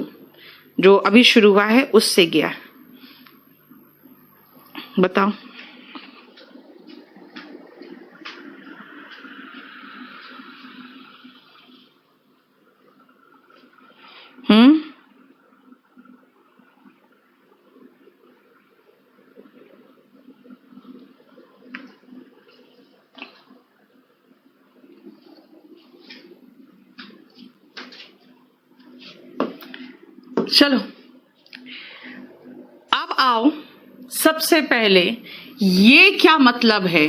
जो अभी शुरू हुआ है उससे गया, बताओ। चलो अब आओ, सबसे पहले ये क्या मतलब है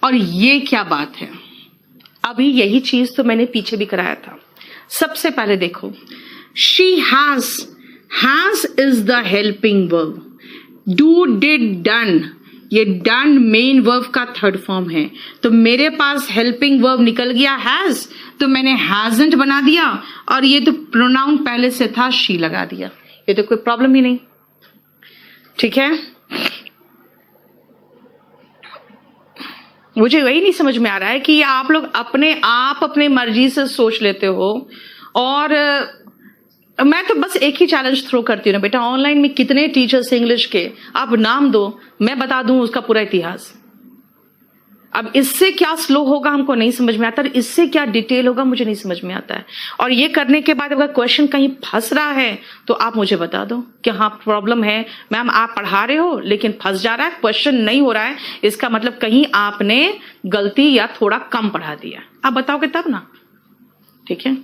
और ये क्या बात है। अभी यही चीज तो मैंने पीछे भी कराया था। सबसे पहले देखो, she has is the helping verb, do did done, ये डन मेन वर्ब का थर्ड फॉर्म है। तो मेरे पास हेल्पिंग वर्ब निकल गया हैज, तो मैंने हैजंट बना दिया और ये तो प्रोनाउन पहले से था शी लगा दिया। ये तो कोई प्रॉब्लम ही नहीं, ठीक है। मुझे वही नहीं समझ में आ रहा है कि आप लोग अपने मर्जी से सोच लेते हो। और मैं तो बस एक ही चैलेंज थ्रो करती हूँ ना बेटा, ऑनलाइन में कितने टीचर्स इंग्लिश के, आप नाम दो मैं बता दूं उसका पूरा इतिहास। अब इससे क्या स्लो होगा हमको नहीं समझ में आता, इससे क्या डिटेल होगा मुझे नहीं समझ में आता है। और ये करने के बाद अगर क्वेश्चन कहीं फंस रहा है तो आप मुझे बता दो कि हाँ प्रॉब्लम है मैम, आप पढ़ा रहे हो लेकिन फंस जा रहा है, क्वेश्चन नहीं हो रहा है, इसका मतलब कहीं आपने गलती या थोड़ा कम पढ़ा दिया। आप बताओगे तब ना, ठीक है।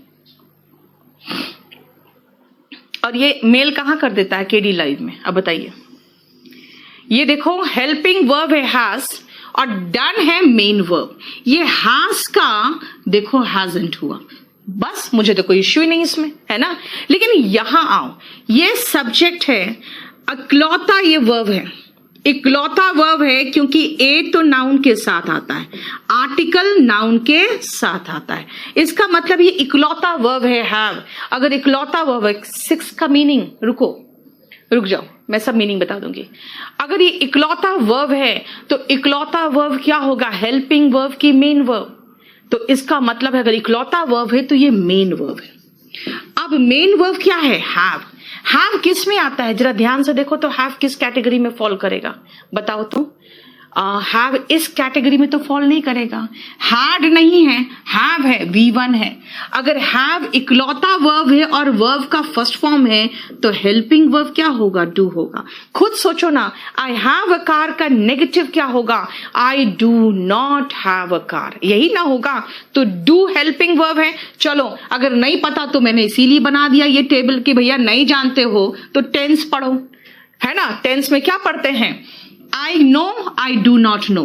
और ये मेल कहां कर देता है केडी लाइव में, अब बताइए। ये देखो हेल्पिंग वर्ब है हैज और डन है मेन वर्ब। ये हैज का देखो हैजंट हुआ, बस मुझे तो कोई इश्यू ही नहीं इसमें, है ना। लेकिन यहां आओ, ये सब्जेक्ट है, इकलौता ये वर्ब है, इकलौता वर्ब है क्योंकि ए तो नाउन के साथ आता है, आर्टिकल नाउन के साथ आता है। इसका मतलब ये इकलौता वर्ब है हैव। अगर इकलौता वर्ब है, 6 का मीनिंग, रुक जाओ मैं सब मीनिंग बता दूंगी। अगर ये इकलौता वर्ब है तो इकलौता वर्ब क्या होगा, हेल्पिंग वर्ब की मेन वर्ब। तो इसका मतलब है अगर इकलौता वर्ब है तो ये मेन वर्ब है। अब मेन वर्ब क्या है, हैव। हैव किस में आता है, जरा ध्यान से देखो तो हैव किस कैटेगरी में फॉल करेगा, बताओ तो। हैव इस कैटेगरी में तो फॉल नहीं करेगा, हैड नहीं है, हैव है, V1 है। अगर हैव इकलौता वर्ब है और वर्ब का फर्स्ट फॉर्म है तो हेल्पिंग वर्ब क्या होगा, डू होगा। खुद सोचो ना, आई हैव अ कार का नेगेटिव क्या होगा, आई do not have a car, यही ना होगा। तो डू हेल्पिंग वर्ब है। चलो अगर नहीं पता तो मैंने इसीलिए बना दिया ये टेबल कि भैया नहीं जानते हो तो टेंस पढ़ो, है ना। टेंस में क्या पढ़ते हैं, I know, I do not know.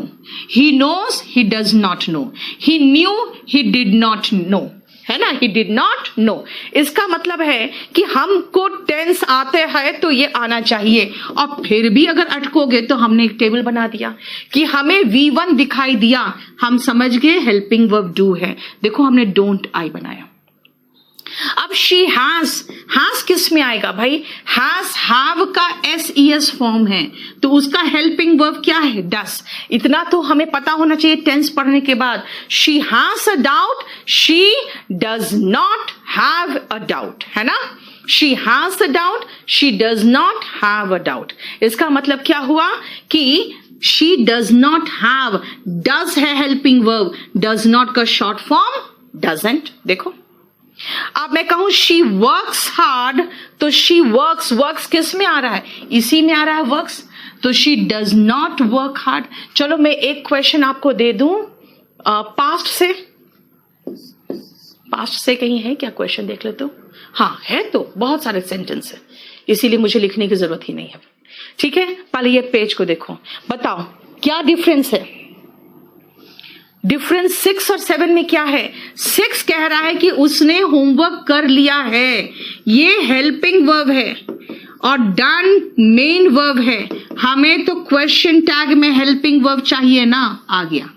He knows, he does not know. He knew, he did not know. है ना, he did not know. इसका मतलब है कि हमको टेंस आते हैं तो ये आना चाहिए। और फिर भी अगर अटकोगे तो हमने एक टेबल बना दिया कि हमें V1 दिखाई दिया, हम समझ गए हेल्पिंग वर्ब डू है। देखो हमने डोंट आई बनाया। अब शी हैज किस में आएगा भाई, हैज हैव का SES फॉर्म है तो उसका हेल्पिंग वर्ब क्या है, डस। इतना तो हमें पता होना चाहिए टेंस पढ़ने के बाद। She has a doubt, she does not have a doubt, है ना। She has a doubt, she does not have a doubt. इसका मतलब क्या हुआ कि she does not have, does है हेल्पिंग वर्ब, डज नॉट का शॉर्ट फॉर्म डजंट। देखो अब मैं कहूं शी वर्क्स हार्ड तो शी वर्क्स किस में आ रहा है, इसी में आ रहा है वर्क्स, तो she does not work hard. चलो मैं एक क्वेश्चन आपको दे दूं पास्ट से, पास्ट से कहीं है क्या क्वेश्चन? देख ले तो। हाँ है, तो बहुत सारे सेंटेंस है, इसीलिए मुझे लिखने की जरूरत ही नहीं है। ठीक है, पहले ये पेज को देखो, बताओ क्या डिफरेंस है। डिफरेंस 6 और 7 में क्या है? 6 कह रहा है कि उसने होमवर्क कर लिया है, ये हेल्पिंग वर्ब है, और डन मेन वर्ब है। हमें तो क्वेश्चन टैग में हेल्पिंग वर्ब चाहिए ना, आ गया।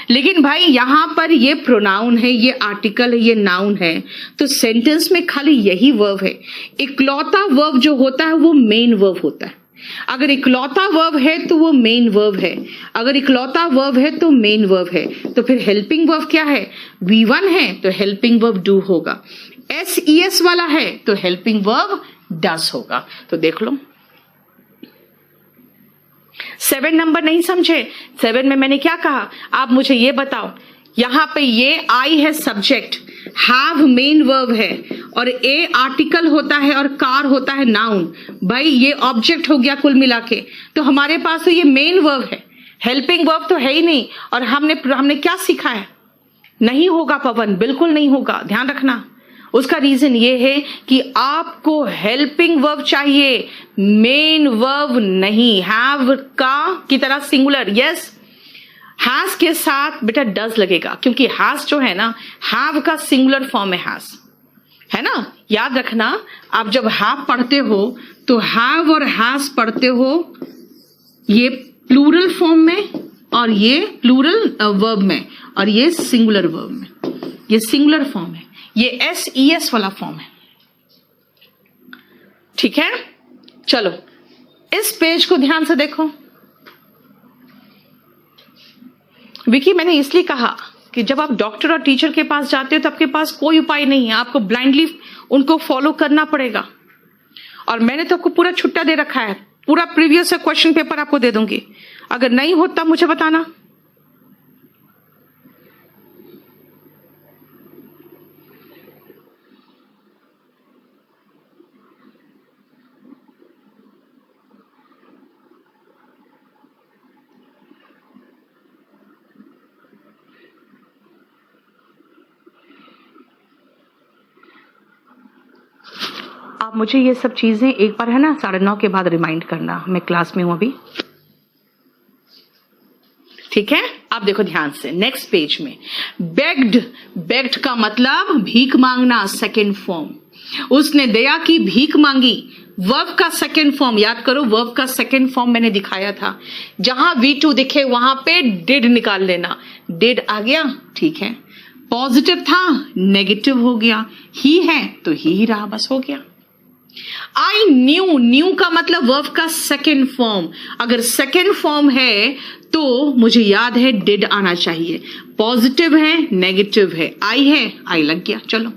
लेकिन भाई यहां पर ये प्रोनाउन है, ये आर्टिकल है, ये नाउन है, तो सेंटेंस में खाली यही वर्ब है। इकलौता वर्ब जो होता है वो मेन वर्ब होता है। अगर इकलौता वर्ब है तो वो मेन वर्ब है, अगर इकलौता वर्ब है तो मेन वर्ब है। तो फिर हेल्पिंग वर्ब क्या है? V1 है तो हेल्पिंग वर्ब डू होगा, SES वाला है तो हेल्पिंग वर्ब डस होगा। तो देख लो 7 नंबर नहीं समझे? 7 में मैंने क्या कहा, आप मुझे ये बताओ, यहां पे ये आई है सब्जेक्ट, हैव मेन वर्ब है, और ए आर्टिकल होता है और कार होता है नाउन। भाई ये ऑब्जेक्ट हो गया कुल मिला के, तो हमारे पास तो ये मेन वर्ब है, हेल्पिंग वर्ब तो है ही नहीं। और हमने क्या सीखा है? नहीं होगा पवन, बिल्कुल नहीं होगा, ध्यान रखना। उसका रीजन ये है कि आपको हेल्पिंग वर्ब चाहिए, मेन वर्ब नहीं। हैव का की तरह सिंगुलर, यस, हैज के साथ बेटा डज लगेगा, क्योंकि हैज जो है ना, हैव का सिंगुलर फॉर्म है हैज, है ना। याद रखना, आप जब हैव पढ़ते हो तो हैव और हैज पढ़ते हो ये प्लूरल फॉर्म में, और ये प्लूरल वर्ब में, और ये सिंगुलर वर्ब में। ये सिंगुलर फॉर्म है, ये SES वाला फॉर्म है। ठीक है, चलो इस पेज को ध्यान से देखो। विकी, मैंने इसलिए कहा कि जब आप डॉक्टर और टीचर के पास जाते हो तो आपके पास कोई उपाय नहीं है, आपको ब्लाइंडली उनको फॉलो करना पड़ेगा। और मैंने तो आपको पूरा छुट्टा दे रखा है, पूरा प्रीवियस क्वेश्चन पेपर आपको दे दूंगी, अगर नहीं हो तब मुझे बताना। आप मुझे ये सब चीजें एक बार है ना 9:30 के बाद रिमाइंड करना, मैं क्लास में हूं अभी। ठीक है, आप देखो ध्यान से नेक्स्ट पेज में। बेग्ड का मतलब भीख मांगना, सेकेंड फॉर्म। उसने दया की, भीख मांगी, वर्ब का सेकेंड फॉर्म। याद करो, वर्ब का सेकेंड फॉर्म मैंने दिखाया था, जहां V2 दिखे वहां पे डिड निकाल लेना। डिड आ गया, ठीक है। पॉजिटिव था, नेगेटिव हो गया, ही है तो ही रहा, बस हो गया। आई न्यू का मतलब वर्ब का सेकेंड फॉर्म। अगर सेकेंड फॉर्म है तो मुझे याद है डिड आना चाहिए। पॉजिटिव है, नेगेटिव है, आई है, आई लग गया। चलो,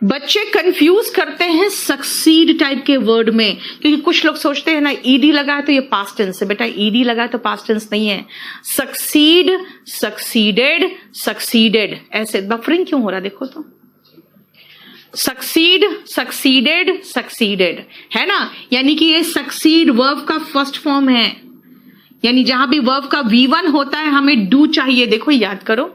बच्चे कंफ्यूज करते हैं सक्सीड टाइप के वर्ड में, क्योंकि कुछ लोग सोचते हैं ना ईडी लगा है तो ये पास्ट टेंस है। बेटा ईडी लगा है तो पास्ट टेंस नहीं है। सक्सीड, सक्सीडेड, सक्सीडेड, ऐसे बफरिंग क्यों हो रहा देखो तो। सक्सीड, सक्सीडेड, सक्सीडेड, है ना। यानी कि ये सक्सीड वर्ब का फर्स्ट फॉर्म है, यानी जहां भी वर्ब का V1 होता है हमें डू चाहिए। देखो याद करो,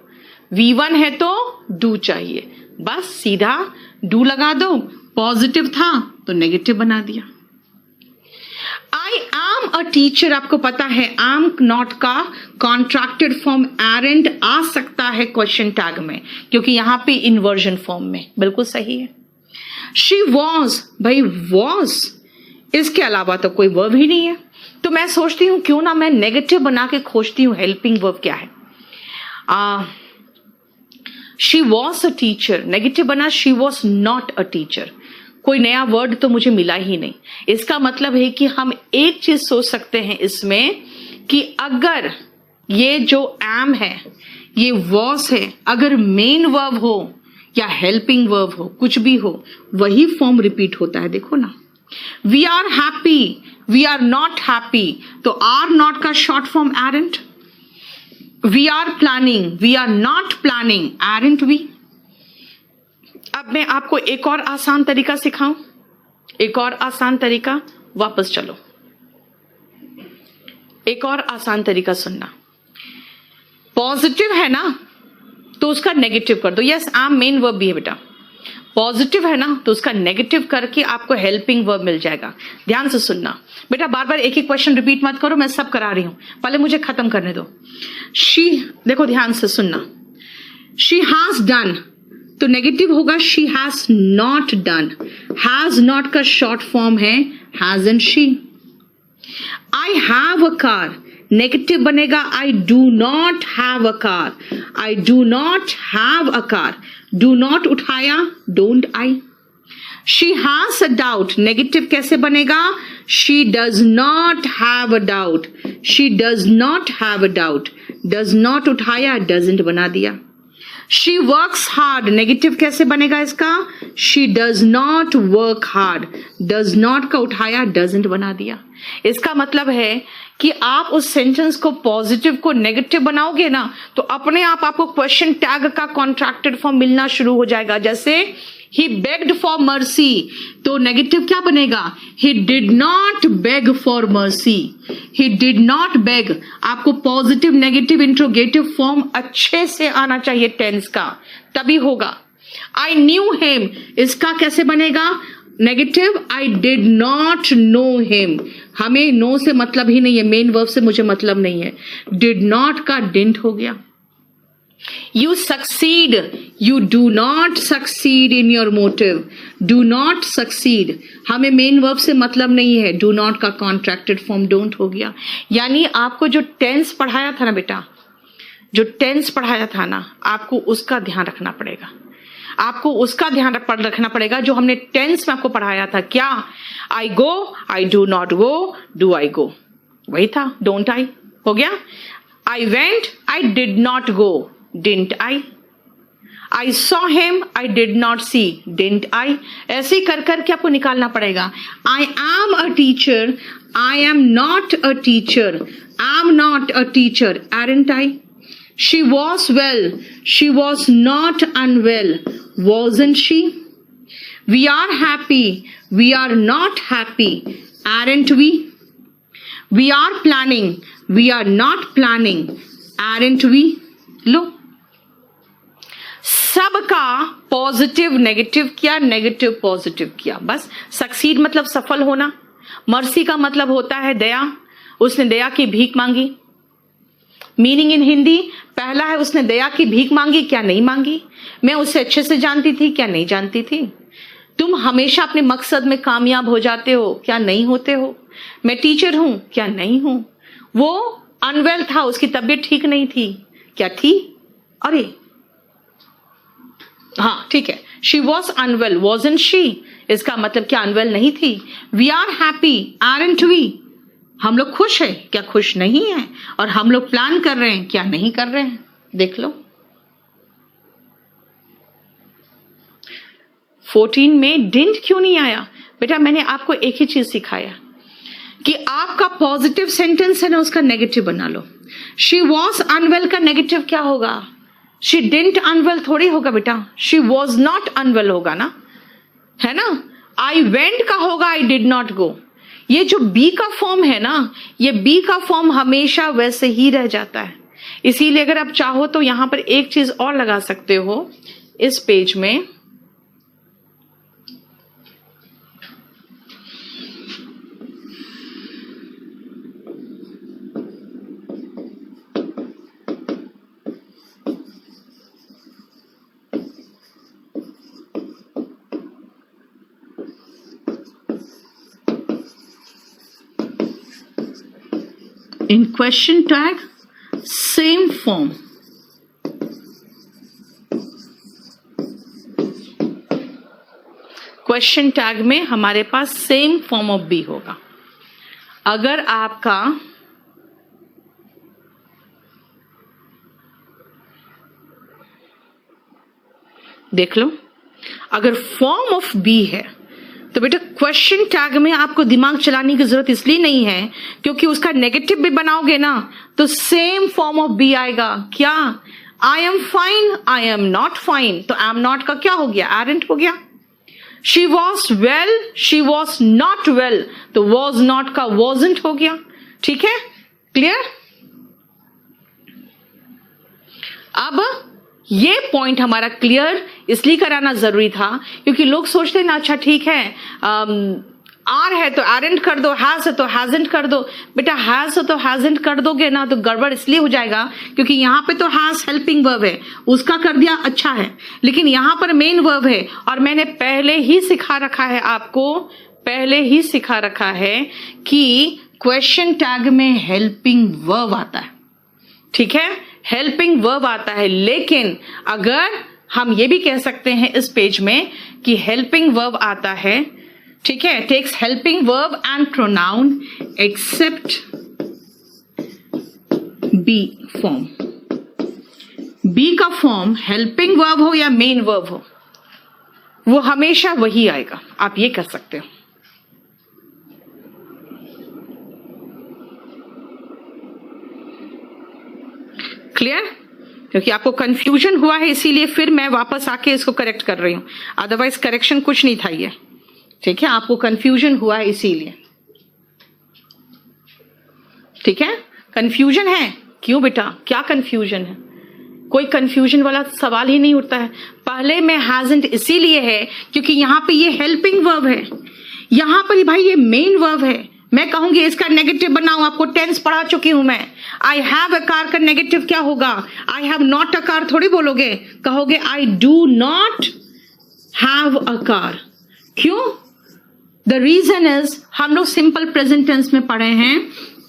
V1 है तो डू चाहिए, बस सीधा डू लगा दो। पॉजिटिव था तो नेगेटिव बना दिया। आई एम अ टीचर, आपको पता है एम नॉट का कॉन्ट्रैक्टेड फॉर्म एरेंट आ सकता है क्वेश्चन टैग में, क्योंकि यहां पे इन्वर्जन फॉर्म में, बिल्कुल सही है। शी वॉज, भाई वॉज, इसके अलावा तो कोई वर्ब ही नहीं है। तो मैं सोचती हूं क्यों ना मैं नेगेटिव बना के खोजती हूं हेल्पिंग वर्ब क्या है। She was a teacher, negative बना she was not a teacher. कोई नया वर्ड तो मुझे मिला ही नहीं। इसका मतलब है कि हम एक चीज सोच सकते हैं इसमें कि अगर ये जो एम है ये वॉज है, अगर मेन वर्ब हो या हेल्पिंग वर्ब हो, कुछ भी हो, वही फॉर्म रिपीट होता है। देखो ना, we are happy, we are not happy, तो आर नॉट का short form aren't. We are planning, we are not planning, aren't we. अब मैं आपको एक और आसान तरीका सिखाऊं, एक और आसान तरीका, वापस चलो, एक और आसान तरीका सुनना। पॉजिटिव है ना, तो उसका नेगेटिव कर दो। यस, एम मेन वर्ब भी है बेटा। पॉजिटिव है ना, तो उसका नेगेटिव करके आपको हेल्पिंग वर्ब मिल जाएगा। ध्यान से सुनना बेटा, बार बार एक ही क्वेश्चन रिपीट मत करो, मैं सब करा रही हूं, पहले मुझे खत्म करने दो। शी, देखो ध्यान से सुनना, शी हैज डन, तो नेगेटिव होगा she has not done. Has not का शॉर्ट फॉर्म है hasn't she. I have a car, negative बनेगा I do not have a car. I do not have a car, do not उठाया don't I. She has a doubt, negative कैसे बनेगा? She does not have a doubt. She does not have a doubt, does not उठाया doesn't बना दिया। She works hard, negative कैसे बनेगा इसका? She does not work hard, does not का उठाया डजंट बना दिया। इसका मतलब है कि आप उस सेंटेंस को पॉजिटिव को नेगेटिव बनाओगे ना, तो अपने आप आपको क्वेश्चन टैग का कॉन्ट्रैक्टेड फॉर्म मिलना शुरू हो जाएगा। जैसे ही बेग्ड फॉर मर्सी, तो नेगेटिव क्या बनेगा? He did not beg for mercy. He did not beg, आपको पॉजिटिव नेगेटिव इंट्रोगेटिव फॉर्म अच्छे से आना चाहिए टेंस का, तभी होगा। आई न्यू हिम, इसका कैसे बनेगा? Negative I did not know him. हमें नो से मतलब ही नहीं है, मेन वर्ब से मुझे मतलब नहीं है। डिड नॉट का डिडंट हो गया। You succeed, you do not succeed in your motive. Do not succeed, हमें मेन वर्ब से मतलब नहीं है, do not का कॉन्ट्रैक्टेड फॉर्म don't हो गया। यानी आपको जो टेंस पढ़ाया था ना बेटा, जो टेंस पढ़ाया था ना, आपको उसका ध्यान रखना पड़ेगा। आपको उसका ध्यान रखना पड़ेगा जो हमने टेंस में आपको पढ़ाया था। क्या? I go, I do not go, do I go, वही था। डोंट आई हो गया। I went, I did not go, didn't I. I saw him, I did not see, didn't I. ऐसे ही कर करके आपको निकालना पड़ेगा। I am a teacher, I am not a teacher, I am not a teacher, aren't I. She was well, she was not unwell, wasn't she? We are happy, we are not happy, aren't we? We are planning, we are not planning, aren't we? लो, सबका positive negative किया, negative positive किया, बस। Succeed मतलब सफल होना। Mercy का मतलब होता है दया, उसने दया की भीख मांगी। मीनिंग इन हिंदी, पहला है उसने दया की भीख मांगी, क्या नहीं मांगी? मैं उसे अच्छे से जानती थी, क्या नहीं जानती थी? तुम हमेशा अपने मकसद में कामयाब हो जाते हो, क्या नहीं होते हो? मैं टीचर हूं, क्या नहीं हूं? वो अनवेल था, उसकी तबीयत ठीक नहीं थी, क्या थी? अरे हाँ ठीक है, she was unwell, wasn't she, इसका मतलब क्या अनवेल नहीं थी? We are happy, aren't we, हम लोग खुश हैं, क्या खुश नहीं है? और हम लोग प्लान कर रहे हैं, क्या नहीं कर रहे हैं? देख लो। 14 में डिडंट क्यों नहीं आया? बेटा मैंने आपको एक ही चीज सिखाया कि आपका पॉजिटिव सेंटेंस है ना, उसका नेगेटिव बना लो। शी वॉज अनवेल का नेगेटिव क्या होगा? शी डिडंट अनवेल थोड़ी होगा बेटा, शी वॉज नॉट अनवेल होगा ना, है ना। आई वेंट का होगा आई डिड नॉट गो। ये जो बी का फॉर्म है ना, ये बी का फॉर्म हमेशा वैसे ही रह जाता है। इसीलिए अगर आप चाहो तो यहां पर एक चीज और लगा सकते हो इस पेज में। In question tag, same form. Question tag में हमारे पास सेम फॉर्म ऑफ बी होगा। अगर आपका देख लो, अगर फॉर्म ऑफ बी है तो बेटा क्वेश्चन टैग में आपको दिमाग चलाने की जरूरत इसलिए नहीं है क्योंकि उसका नेगेटिव भी बनाओगे ना तो सेम फॉर्म ऑफ बी आएगा। क्या? I am fine, I am not fine, तो आई एम नॉट का क्या हो गया? एरेंट हो गया। She was well, she was not well, तो वॉज नॉट का वॉजंट हो गया। ठीक है, क्लियर? अब ये पॉइंट हमारा क्लियर इसलिए कराना जरूरी था क्योंकि लोग सोचते हैं ना, अच्छा ठीक है आर है तो आरेंट कर दो, हैज है तो हैजंट कर दो। बेटा हैज है तो हैजंट कर दोगे ना तो गड़बड़ इसलिए हो जाएगा क्योंकि यहाँ पे तो हैज हेल्पिंग वर्ब है, उसका कर दिया अच्छा है, लेकिन यहाँ पर मेन वर्ब है और मैंने पहले ही सिखा रखा है आपको, पहले ही सिखा रखा है कि क्वेश्चन टैग में हेल्पिंग वर्ब आता है, ठीक है, हेल्पिंग वर्ब आता है। लेकिन अगर हम ये भी कह सकते हैं इस पेज में कि हेल्पिंग वर्ब आता है, ठीक है, takes helping verb and pronoun except be form. Be का फॉर्म हेल्पिंग वर्ब हो या मेन वर्ब हो, वो हमेशा वही आएगा, आप ये कर सकते हो। क्लियर? क्योंकि आपको कंफ्यूजन हुआ है इसीलिए फिर मैं वापस आके इसको करेक्ट कर रही हूं, अदरवाइज करेक्शन कुछ नहीं था ये, ठीक है, आपको कंफ्यूजन हुआ है इसीलिए, ठीक है, कंफ्यूजन है। क्यों बेटा, क्या कंफ्यूजन है? कोई कंफ्यूजन वाला सवाल ही नहीं उठता है। पहले में हैजंट इसीलिए है क्योंकि यहां पे ये हेल्पिंग वर्ब है, यहां पर भाई ये मेन वर्ब है। मैं कहूंगी इसका नेगेटिव बनाऊं, आपको टेंस पढ़ा चुकी हूं मैं। आई हैव अ कार का नेगेटिव क्या होगा? I have not a car थोड़ी बोलोगे, कहोगे आई do not have a car. क्यों? द रीजन इज हम लोग सिंपल प्रेजेंट टेंस में पढ़े हैं,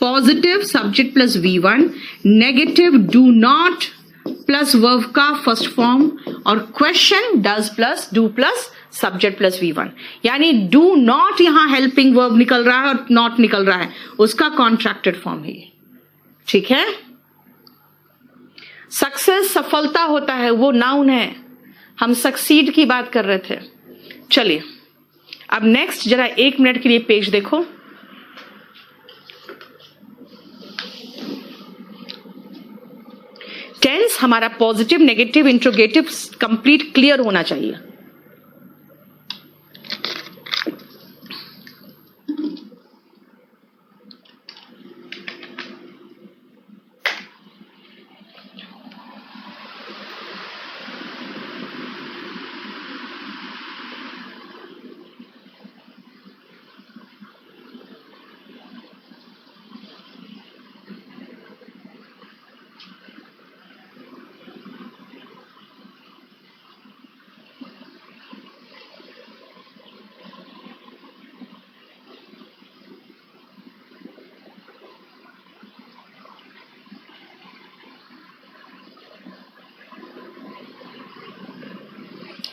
positive subject plus V1, negative do not plus verb का फर्स्ट फॉर्म और question does plus do plus subject plus V1, यानी डू नॉट यहां हेल्पिंग वर्ब निकल रहा है और नॉट निकल रहा है, उसका कॉन्ट्रैक्टेड फॉर्म है, ठीक है। सक्सेस सफलता होता है, वो नाउन है, हम सक्सीड की बात कर रहे थे। चलिए अब नेक्स्ट जरा 1 मिनट के लिए पेज देखो। टेंस हमारा positive negative interrogative complete clear होना चाहिए।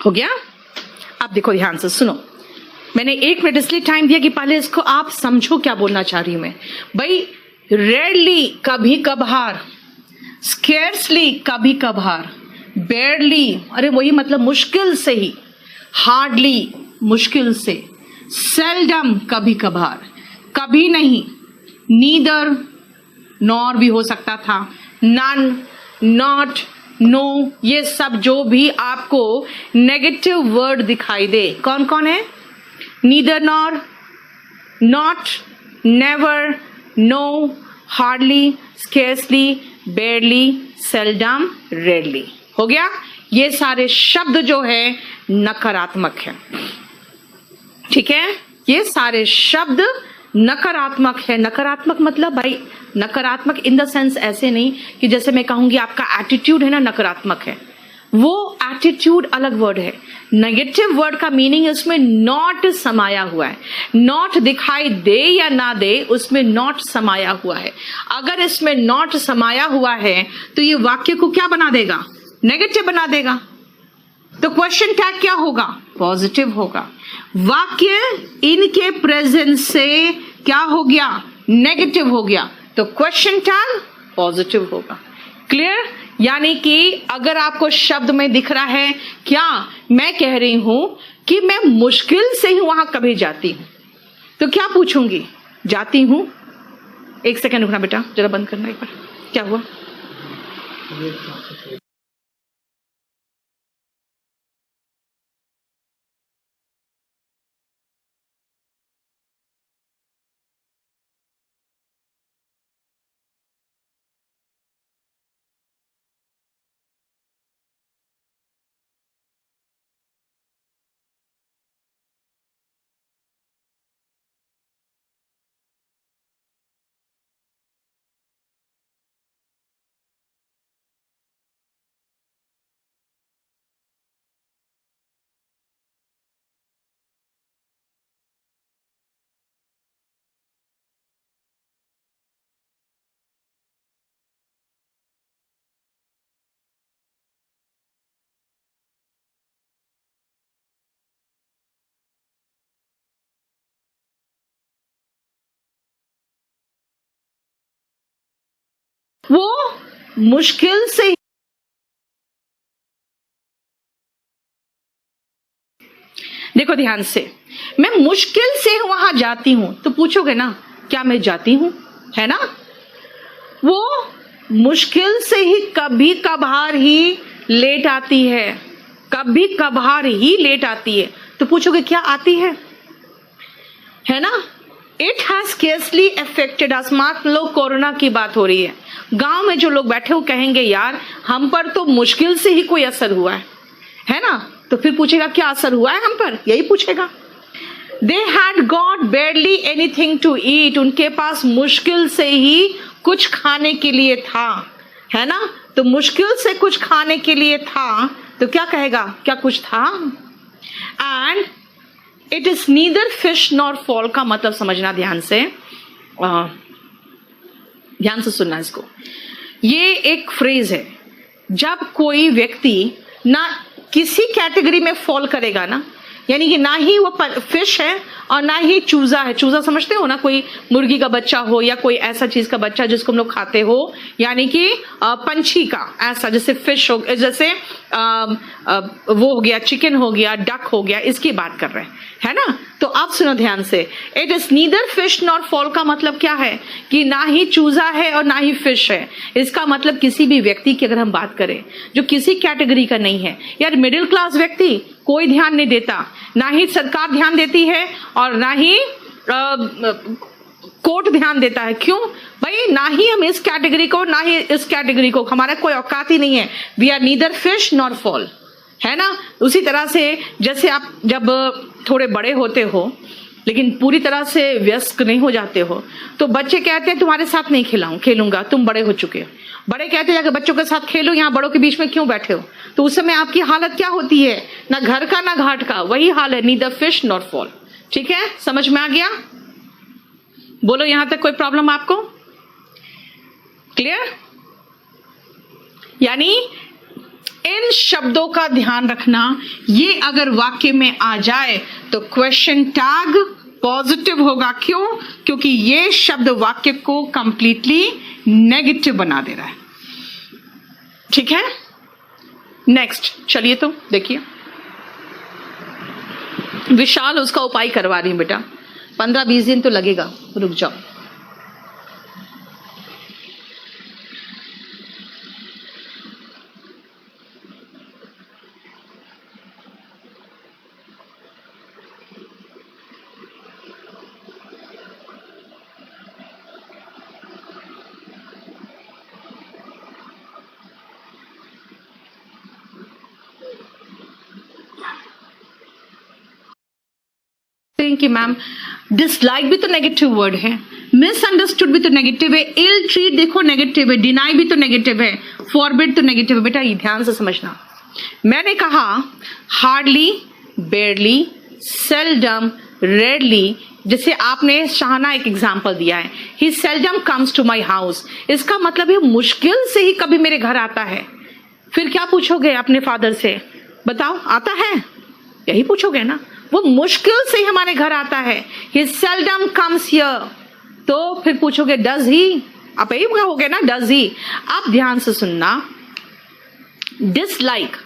हो गया? आप देखो ध्यान से सुनो, मैंने 1 मिनट इसलिए टाइम दिया कि पहले इसको आप समझो क्या बोलना चाह रही हूं मैं। भाई रेयरली कभी कभार, स्केर्सली कभी कभार, बेयरली अरे वही मतलब मुश्किल से ही, हार्डली मुश्किल से, सेल्डम कभी कभार, कभी नहीं, नीदर नॉर भी हो सकता था, नन, नॉट, नो, ये सब जो भी आपको नेगेटिव वर्ड दिखाई दे, कौन कौन है? Neither nor, not, never, no, hardly, scarcely, barely, seldom, rarely. हो गया? ये सारे शब्द जो है नकारात्मक है, ठीक है, ये सारे शब्द नकारात्मक है। नकारात्मक मतलब भाई नकारात्मक इन द सेंस ऐसे नहीं कि जैसे मैं कहूंगी आपका एटीट्यूड है ना नकारात्मक है, वो एटीट्यूड अलग वर्ड है। नेगेटिव वर्ड का मीनिंग इसमें नॉट समाया हुआ है, नॉट दिखाई दे या ना दे उसमें नॉट समाया हुआ है। अगर इसमें नॉट समाया हुआ है तो ये वाक्य को क्या बना देगा? नेगेटिव बना देगा। तो क्वेश्चन टैग क्या होगा? पॉजिटिव होगा। वाक्य इनके प्रेजेंस से क्या हो गया? नेगेटिव हो गया, तो क्वेश्चन टैग पॉजिटिव होगा। क्लियर? यानी कि अगर आपको शब्द में दिख रहा है, क्या मैं कह रही हूं कि मैं मुश्किल से ही वहां कभी जाती हूं, तो क्या पूछूंगी? जाती हूं। 1 सेकंड रुकना बेटा, जरा बंद करना एक बार। क्या हुआ? वो मुश्किल से, देखो ध्यान से, मैं मुश्किल से वहां जाती हूं तो पूछोगे ना क्या मैं जाती हूं, है ना? वो मुश्किल से ही कभी कभार ही लेट आती है, कभी कभार ही लेट आती है, तो पूछोगे क्या आती है ना? इट हैज स्केर्सली अफेक्टेड अस। मान लो कोरोना की बात हो रही है, गांव में जो लोग बैठे हो कहेंगे यार हम पर तो मुश्किल से ही कोई असर हुआ है ना? तो फिर पूछेगा क्या असर हुआ है हम पर, यही पूछेगा। They had got barely anything to eat, उनके पास मुश्किल से ही कुछ खाने के लिए था, है ना? तो मुश्किल से कुछ खाने के लिए था तो क्या कहेगा, क्या कुछ था? And it is neither fish nor fall का मतलब समझना ध्यान से, ध्यान से सुनना इसको। ये एक फ्रेज है, जब कोई व्यक्ति ना किसी कैटेगरी में फॉल करेगा ना, यानी कि ना ही वो फिश है और ना ही चूजा है। चूजा समझते हो ना, कोई मुर्गी का बच्चा हो या कोई ऐसा चीज का बच्चा जिसको हम लोग खाते हो, यानी कि पंछी का ऐसा, जैसे फिश हो, जैसे वो हो गया, चिकन हो गया, डक हो गया, इसकी बात कर रहे हैं, है ना? तो आप सुनो ध्यान से, it is neither fish nor fall का मतलब क्या है कि ना ही चूजा है और ना ही फिश है। इसका मतलब किसी भी व्यक्ति की अगर हम बात करें जो किसी कैटेगरी का नहीं है, यार मिडिल क्लास व्यक्ति कोई ध्यान नहीं देता, ना ही सरकार ध्यान देती है और ना ही कोर्ट ध्यान देता है। क्यों भाई? ना ही हम इस कैटेगरी को ना ही इस कैटेगरी को, हमारा कोई औकात ही नहीं है। We are neither fish nor fowl, है ना? उसी तरह से जैसे आप जब थोड़े बड़े होते हो लेकिन पूरी तरह से व्यस्त नहीं हो जाते हो, तो बच्चे कहते हैं तुम्हारे साथ नहीं खेलूंगा, तुम बड़े हो चुके हो। बड़े कहते हैं जाकर बच्चों के साथ खेलो, यहाँ बड़ों के बीच में क्यों बैठे हो? तो उस समय आपकी हालत क्या होती है, ना घर का ना घाट का, वही हाल है, नीदर फिश नॉर फॉल। ठीक है, समझ में आ गया? बोलो यहां तक कोई प्रॉब्लम आपको? क्लियर? यानी इन शब्दों का ध्यान रखना, ये अगर वाक्य में आ जाए तो क्वेश्चन टैग पॉजिटिव होगा। क्यों? क्योंकि ये शब्द वाक्य को कंप्लीटली नेगेटिव बना दे रहा है। ठीक है, नेक्स्ट चलिए, तो देखिए, विशाल उसका उपाय करवा रही हूं बेटा, 15-20 दिन तो लगेगा, रुक जाओ। कि मैम डिसलाइक भी तो नेगेटिव वर्ड है, मिसअंडरस्टूड भी तो नेगेटिव है, इल ट्रीट देखो नेगेटिव है, डिनाई भी तो नेगेटिव है, फॉरबिड तो नेगेटिव है। बेटा ये ध्यान से समझना, मैंने कहा हार्डली, बेयरली, सेल्डम, रेयरली, जैसे आपने शाहना एक एग्जाम्पल दिया है, he seldom comes to my house, इसका मतलब है मुश्किल से ही कभी मेरे घर आता है। फिर क्या पूछोगे अपने फादर से, बताओ आता है, यही पूछोगे ना, वो मुश्किल से ही हमारे घर आता है, he seldom comes here। तो फिर पूछोगे डज ही, आप यही कहोगे ना डज ही। आप ध्यान से सुनना, डिसलाइक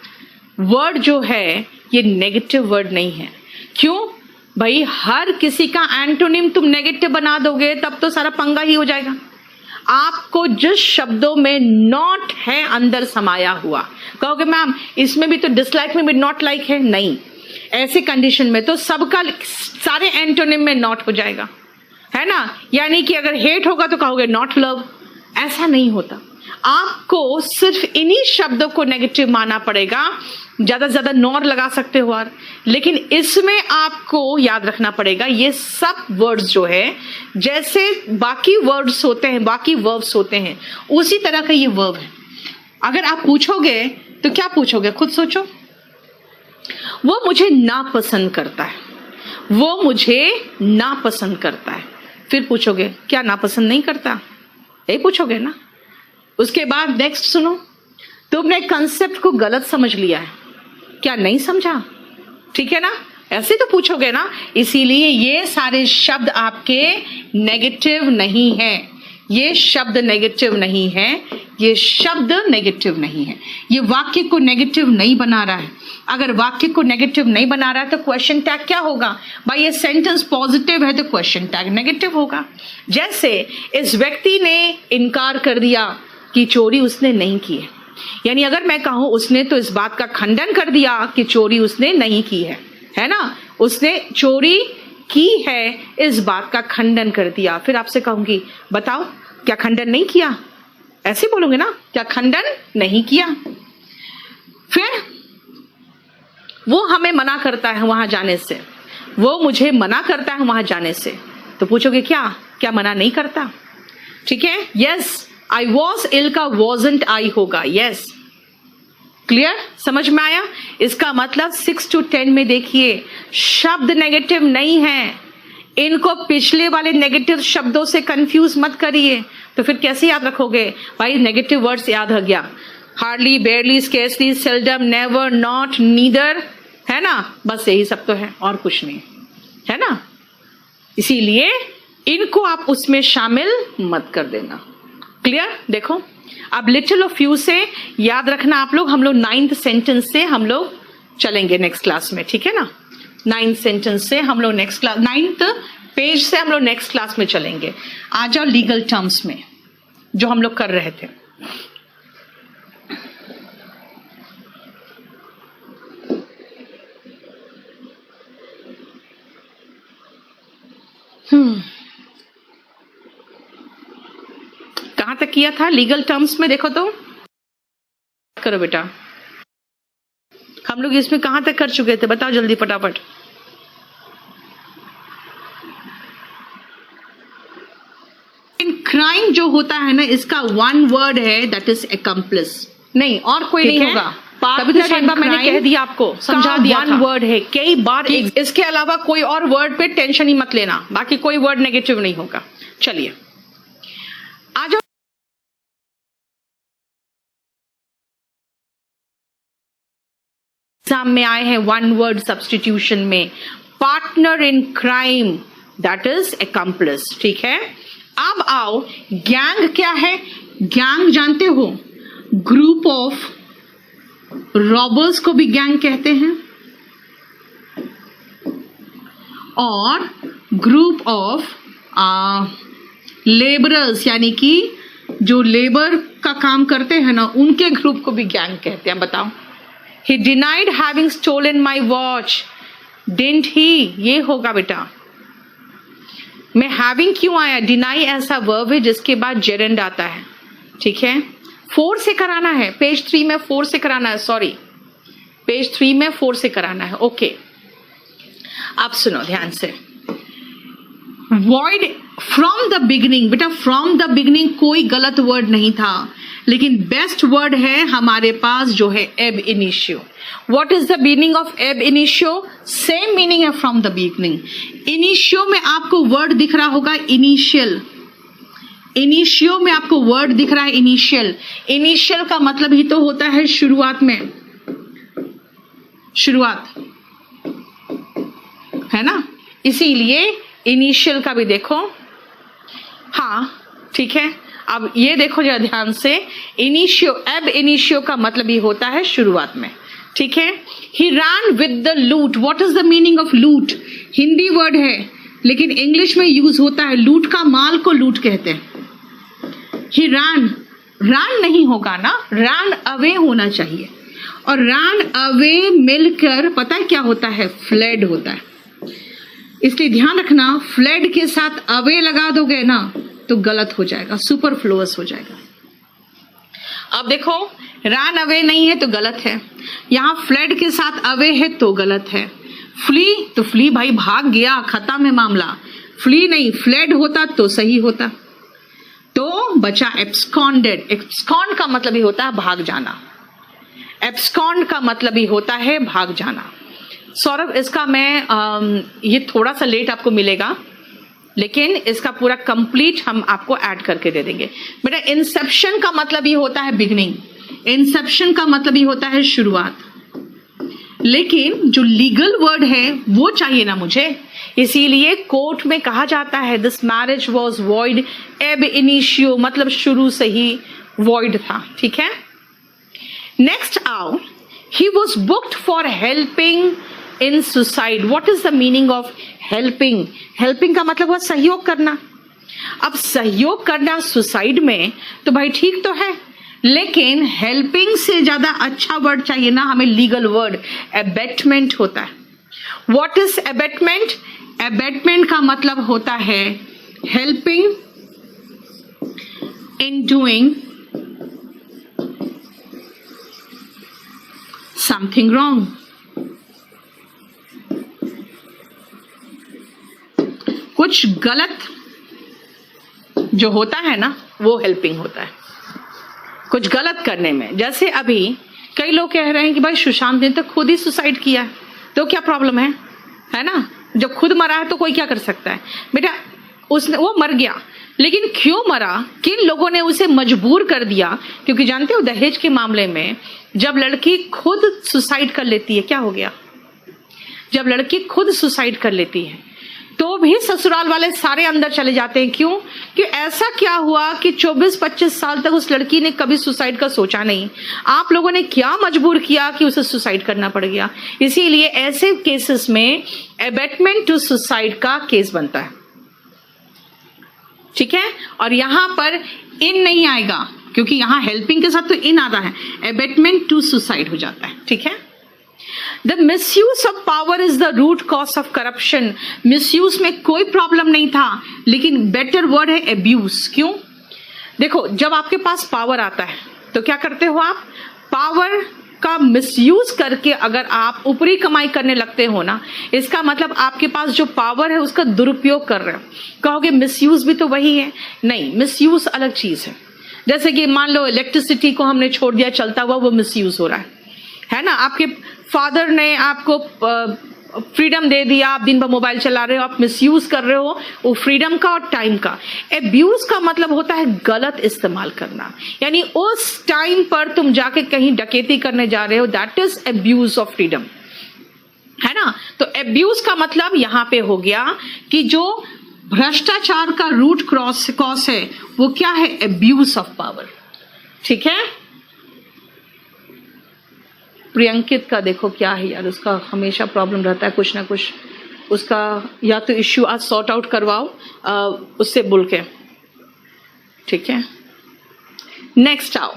वर्ड जो है ये नेगेटिव वर्ड नहीं है। क्यों भाई? हर किसी का एंटोनिम तुम नेगेटिव बना दोगे तब तो सारा पंगा ही हो जाएगा। आपको जिस शब्दों में नॉट है अंदर समाया हुआ, कहोगे मैम इसमें भी तो डिसलाइक में भी नॉट लाइक है, नहीं, ऐसे कंडीशन में तो सबका सारे एंटोनिम में नॉट हो जाएगा, है ना? यानी कि अगर हेट होगा तो कहोगे नॉट लव, ऐसा नहीं होता। आपको सिर्फ इन्हीं शब्दों को नेगेटिव मानना पड़ेगा, ज्यादा से ज्यादा नॉर लगा सकते हो और, लेकिन इसमें आपको याद रखना पड़ेगा ये सब वर्ड्स जो है जैसे बाकी वर्ड्स होते हैं, बाकी वर्ब्स होते हैं, उसी तरह का ये वर्ब है। अगर आप पूछोगे तो क्या पूछोगे, खुद सोचो। वो मुझे नापसंद करता है, वो मुझे नापसंद करता है। फिर पूछोगे क्या नापसंद नहीं करता, यही पूछोगे ना। उसके बाद नेक्स्ट सुनो, तुमने कंसेप्ट को गलत समझ लिया है, क्या नहीं समझा, ठीक है ना, ऐसे तो पूछोगे ना। इसीलिए ये सारे शब्द आपके नेगेटिव नहीं है, ये शब्द नेगेटिव नहीं है, ये शब्द नेगेटिव नहीं है, ये वाक्य को नेगेटिव नहीं बना रहा है। अगर वाक्य को नेगेटिव नहीं बना रहा है तो क्वेश्चन टैग क्या होगा? भाई ये सेंटेंस पॉजिटिव है तो क्वेश्चन टैग नेगेटिव होगा। जैसे इस व्यक्ति ने इनकार कर दिया कि चोरी उसने नहीं की है, यानी अगर मैं कहूं उसने तो इस बात का खंडन कर दिया कि चोरी उसने नहीं की है ना, उसने चोरी की है इस बात का खंडन कर दिया। फिर आपसे कहूंगी बताओ क्या खंडन नहीं किया, ऐसे बोलोगे ना, क्या खंडन नहीं किया। फिर वो हमें मना करता है वहां जाने से, वो मुझे मना करता है वहां जाने से, तो पूछोगे क्या मना नहीं करता? ठीक है, यस आई वॉज इल का वॉजंट आई होगा। यस क्लियर, समझ में आया? इसका मतलब 6 to 10 में देखिए शब्द नेगेटिव नहीं है, इनको पिछले वाले नेगेटिव शब्दों से कंफ्यूज मत करिए। तो फिर कैसे याद रखोगे? भाई नेगेटिव वर्ड्स याद हो गया, hardly, बेयरली, scarcely, seldom, never, not, neither, है ना, बस यही सब तो है और कुछ नहीं, है ना। इसीलिए इनको आप उसमें शामिल मत कर देना। क्लियर? देखो अब लिटिल ऑफ यू से याद रखना आप लोग, हम लोग 9th सेंटेंस से हम लोग चलेंगे नेक्स्ट क्लास में, ठीक है ना। 9th सेंटेंस से हम लोग नेक्स्ट क्लास, 9th पेज से हम लोग नेक्स्ट क्लास में चलेंगे। आ जाओ लीगल टर्म्स में जो हम लोग कर रहे थे। कहां तक किया था लीगल टर्म्स में? देखो तो करो बेटा, हम लोग इसमें कहां तक कर चुके थे? बताओ जल्दी फटाफट। इन क्राइम जो होता है ना, इसका वन वर्ड है, दैट इज accomplice, नहीं और कोई नहीं होगा। तभी तो एक बार मैंने कह दिया आपको, समझा दिया, वन वर्ड है। कई बार इसके अलावा कोई और वर्ड पे टेंशन ही मत लेना, बाकी कोई वर्ड नेगेटिव नहीं होगा। चलिए आ जाओ। एग्जाम में आए हैं वन वर्ड सब्स्टिट्यूशन में, partner in crime that is accomplice, ठीक है। अब आओ, गैंग क्या है? गैंग जानते हो, ग्रुप ऑफ रॉबर्स को भी गैंग कहते हैं, और ग्रुप ऑफ लेबरर्स यानी कि जो लेबर का काम करते हैं ना, उनके ग्रुप को भी गैंग कहते हैं। बताओ, he denied having stolen my watch, didn't he? ये होगा बेटा। मैं having क्यों आया? deny ऐसा वर्ब है जिसके बाद gerund आता है, ठीक है। 4 से कराना है, पेज 3 में 4 से कराना है, सॉरी पेज 3 में 4 से कराना है। ओके अब सुनो ध्यान से, void from the beginning, बेटा from the beginning कोई गलत वर्ड नहीं था, लेकिन बेस्ट वर्ड है हमारे पास जो है एब initio. What is the meaning of एब इनिशियो? सेम मीनिंग है फ्रॉम द बिगनिंग। इनिशियो में आपको वर्ड दिख रहा होगा इनिशियल, इनिशियो में आपको वर्ड दिख रहा है इनिशियल। इनिशियल का मतलब ही तो होता है शुरुआत में, शुरुआत, है ना। इसीलिए इनिशियल का भी देखो, हाँ ठीक है। अब ये देखो जरा ध्यान से, इनिशियो, एब इनिशियो का मतलब ही होता है शुरुआत में, ठीक है। He ran with the loot, what is the meaning of loot? Hindi word है लेकिन इंग्लिश में यूज होता है, लूट का माल को लूट कहते हैं। ही रैन, रैन नहीं होगा ना, रैन अवे होना चाहिए, और रैन अवे मिलकर पता है क्या होता है? फ्लेड होता है। इसलिए ध्यान रखना, फ्लेड के साथ अवे लगा दोगे ना तो गलत हो जाएगा, सुपरफ्लुअस हो जाएगा। अब देखो, रन अवे नहीं है तो गलत है, यहां फ्लेड के साथ अवे है तो गलत है। फ्ली तो फ्ली भाई भाग गया, खत्म है मामला। फ्ली नहीं, फ्लेड होता तो सही होता, तो बचा एब्सकॉन्डेड। एब्सकॉन्ड का मतलब ही होता है भाग जाना, एब्सकॉन्ड का मतलब ही होता है भाग जाना। सौरभ इसका मैं ये थोड़ा सा लेट आपको मिलेगा, लेकिन इसका पूरा कंप्लीट हम आपको ऐड करके दे देंगे। बेटा इंसेप्शन का मतलब ये होता है बिगनिंग, इंसेप्शन का मतलब ये होता है शुरुआत, लेकिन जो लीगल वर्ड है वो चाहिए ना मुझे। इसीलिए कोर्ट में कहा जाता है दिस मैरिज वॉज वॉइड एब इनिशियो, मतलब शुरू से ही वॉइड था। ठीक है, नेक्स्ट आओ, he was booked for helping in suicide. What is the meaning of helping? Helping का मतलब हुआ सहयोग करना। अब सहयोग करना सुसाइड में तो भाई ठीक तो है, लेकिन हेल्पिंग से ज्यादा अच्छा वर्ड चाहिए ना हमें, लीगल वर्ड एबेटमेंट होता है। What is abatement? एबेटमेंट का मतलब होता है helping in doing something wrong. कुछ गलत जो होता है ना वो हेल्पिंग होता है, कुछ गलत करने में। जैसे अभी कई लोग कह रहे हैं कि भाई सुशांत ने तो खुद ही सुसाइड किया है, तो क्या प्रॉब्लम है ना? जब खुद मरा है तो कोई क्या कर सकता है? बेटा वो मर गया, लेकिन क्यों मरा, किन लोगों ने उसे मजबूर कर दिया? क्योंकि जानते हो दहेज के मामले में जब लड़की खुद सुसाइड कर लेती है, क्या हो गया? जब लड़की खुद सुसाइड कर लेती है तो भी ससुराल वाले सारे अंदर चले जाते हैं। क्यों? कि ऐसा क्या हुआ कि 24-25 साल तक उस लड़की ने कभी सुसाइड का सोचा नहीं, आप लोगों ने क्या मजबूर किया कि उसे सुसाइड करना पड़ गया। इसीलिए ऐसे केसेस में एबेटमेंट टू सुसाइड का केस बनता है। ठीक है, और यहां पर इन नहीं आएगा क्योंकि यहां हेल्पिंग के साथ तो इन आता है, एबेटमेंट टू सुसाइड हो जाता है। ठीक है, the misuse of power is the root cause of corruption. Misuse में कोई प्रॉब्लम नहीं था, लेकिन बेटर वर्ड है एब्यूज। क्यों? देखो जब आपके पास पावर आता है तो क्या करते हो आप? पावर का मिसयूज करके अगर आप ऊपरी कमाई करने लगते हो ना, इसका मतलब आपके पास जो पावर है उसका दुरुपयोग कर रहे हो। कहोगे मिसयूज भी तो वही है? नहीं, मिसयूज अलग चीज है। जैसे कि मान लो इलेक्ट्रिसिटी को हमने छोड़ दिया चलता हुआ, वो मिसयूज हो रहा है ना? आपके फादर ने आपको फ्रीडम दे दिया, आप दिन भर मोबाइल चला रहे हो, आप मिसयूज कर रहे हो वो फ्रीडम का और टाइम का। एब्यूज का मतलब होता है गलत इस्तेमाल करना, यानी उस टाइम पर तुम जाके कहीं डकैती करने जा रहे हो, that is abuse of freedom, है ना? तो एब्यूज का मतलब यहां पे हो गया कि जो भ्रष्टाचार का रूट कॉज है वो क्या है? Abuse of power. ठीक है, प्रियंकित का देखो क्या है यार, उसका हमेशा प्रॉब्लम रहता है कुछ ना कुछ, उसका या तो इश्यू आज सॉर्ट आउट करवाओ उससे बोल के। ठीक है, नेक्स्ट आओ,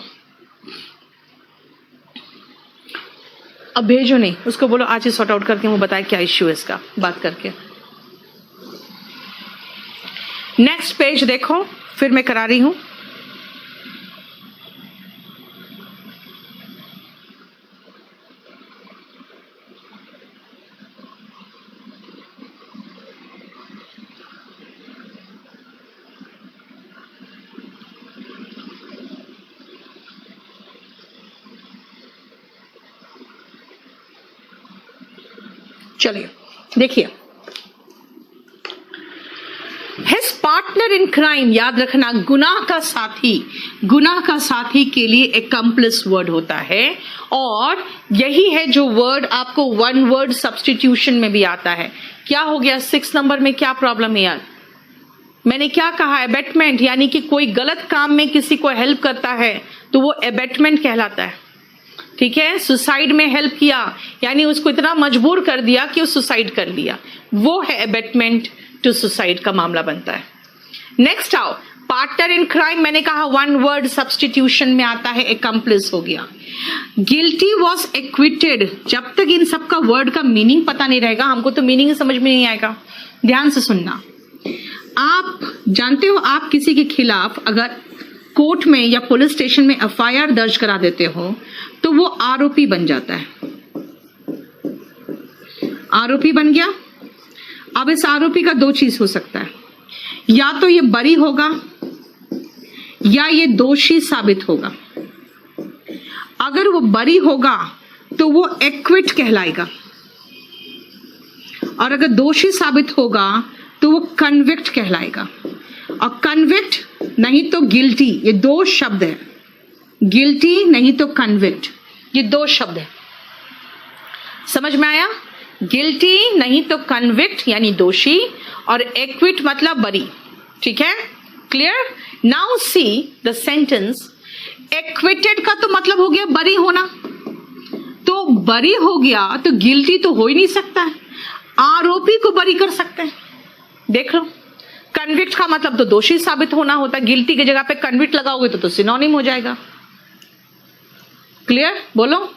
अब भेजो नहीं उसको, बोलो आज ही सॉर्ट आउट करके वो बताए क्या इश्यू है इसका, बात करके। नेक्स्ट पेज देखो, फिर मैं करा रही हूं। चलिए देखिए, हिज पार्टनर इन क्राइम, याद रखना गुनाह का साथी के लिए एक्कम्प्लिस वर्ड होता है, और यही है जो वर्ड आपको वन वर्ड सब्स्टिट्यूशन में भी आता है। क्या हो गया 6 नंबर में? क्या प्रॉब्लम है यार? मैंने क्या कहा? एबेटमेंट, यानी कि कोई गलत काम में किसी को हेल्प करता है तो वो एबेटमेंट कहलाता है। ठीक है, सुसाइड में हेल्प किया यानी उसको इतना मजबूर कर दिया कि वो सुसाइड कर लिया, वो है एबेटमेंट टू सुसाइड का मामला बनता है। नेक्स्ट आओ, पार्टनर इन क्राइम, मैंने कहा वन वर्ड सब्स्टिट्यूशन में आता है, एक्कम्प्लिस हो गया। गिल्टी वॉज एक्विटेड, जब तक इन सब का वर्ड का मीनिंग पता नहीं रहेगा हमको तो मीनिंग समझ में नहीं आएगा। ध्यान से सुनना, आप जानते हो आप किसी के खिलाफ अगर कोर्ट में या पुलिस स्टेशन में एफआईआर दर्ज करा देते हो तो वो आरोपी बन जाता है। आरोपी बन गया। अब इस आरोपी का 2 चीज हो सकता है, या तो ये बरी होगा या ये दोषी साबित होगा। अगर वो बरी होगा तो वो एक्विट कहलाएगा, और अगर दोषी साबित होगा तो वो कन्विक्ट कहलाएगा। और कन्विक्ट नहीं तो गिल्टी, ये 2 शब्द है। गिल्टी नहीं तो कन्विक्ट, ये 2 शब्द है। समझ में आया? गिल्टी नहीं तो कन्विक्ट यानी दोषी, और एक्विट मतलब बरी। ठीक है, clear? Now see the sentence. Acquitted का तो मतलब हो गया बरी होना, तो बरी हो गया तो गिल्टी तो हो ही नहीं सकता है, आरोपी को बरी कर सकते हैं। देख लो, कन्विक्ट का मतलब तो दोषी साबित होना होता है, गिल्टी की जगह पे कन्विक्ट लगाओगे तो सिनोनिम हो जाएगा। क्लियर? बोलो।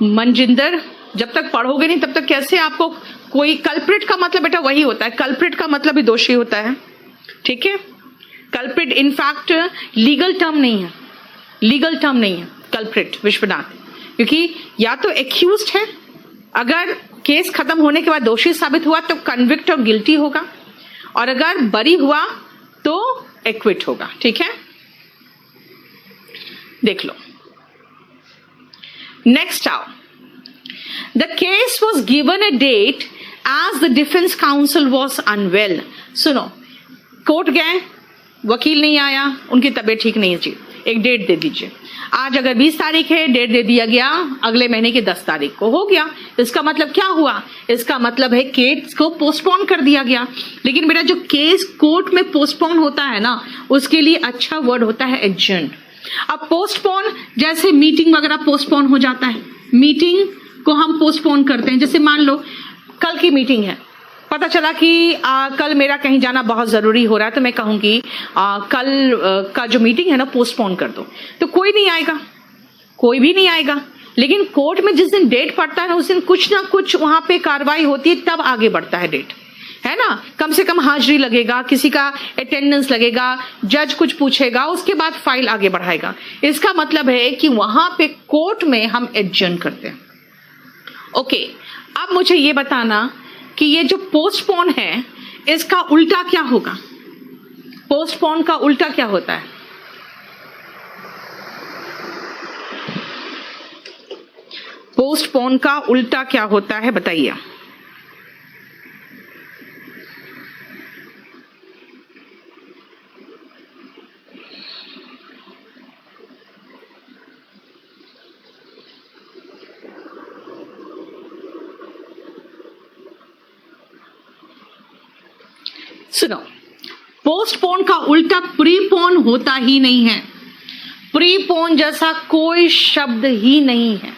मनजिंदर, जब तक पढ़ोगे नहीं तब तक कैसे आपको कोई कल्प्रिट का मतलब बेटा वही होता है, कल्प्रिट का मतलब भी दोषी होता है। ठीक है, कल्प्रिट इनफैक्ट लीगल टर्म नहीं है, लीगल टर्म नहीं है कल्प्रिट विश्वनाथ, क्योंकि या तो एक्यूज्ड है, अगर केस खत्म होने के बाद दोषी साबित हुआ तो कन्विक्ट और गिल्टी होगा, और अगर बरी हुआ तो एक्विट होगा। ठीक है, देख लो। नेक्स्ट आओ, the case was given a date as the defence counsel was unwell. सुनो, कोर्ट गए, वकील नहीं आया, उनकी तबीयत ठीक नहीं है जी, एक डेट दे दीजिए। आज अगर 20 तारीख है, डेट दे दिया गया अगले महीने की 10 तारीख को, हो गया। इसका मतलब क्या हुआ? इसका मतलब है केस को पोस्टपोन कर दिया गया। लेकिन बेटा जो केस कोर्ट में पोस्टपोन होता है ना, उसके लिए अच्छा वर्ड होता है एडजर्न। अब पोस्टपोन जैसे मीटिंग वगैरह पोस्टपोन हो जाता है, मीटिंग को हम पोस्टपोन करते हैं। जैसे मान लो कल की मीटिंग है, पता चला कि कल मेरा कहीं जाना बहुत जरूरी हो रहा है, तो मैं कहूंगी कल का जो मीटिंग है ना पोस्टपोन कर दो, तो कोई नहीं आएगा, कोई भी नहीं आएगा। लेकिन कोर्ट में जिस दिन डेट पड़ता है ना, उस दिन कुछ ना कुछ वहां पे कार्रवाई होती है, तब आगे बढ़ता है डेट, है ना। कम से कम हाजिरी लगेगा, किसी का अटेंडेंस लगेगा, जज कुछ पूछेगा, उसके बाद फाइल आगे बढ़ाएगा। इसका मतलब है कि वहां पे कोर्ट में हम एडजर्न करते हैं। ओके, अब मुझे ये बताना कि ये जो पोस्टपोन है इसका उल्टा क्या होगा? पोस्टपोन का उल्टा क्या होता है? पोस्टपोन का उल्टा क्या होता है बताइए। सुनो, पोस्टपोन का उल्टा प्रीपोन होता ही नहीं है। प्रीपोन जैसा कोई शब्द ही नहीं है।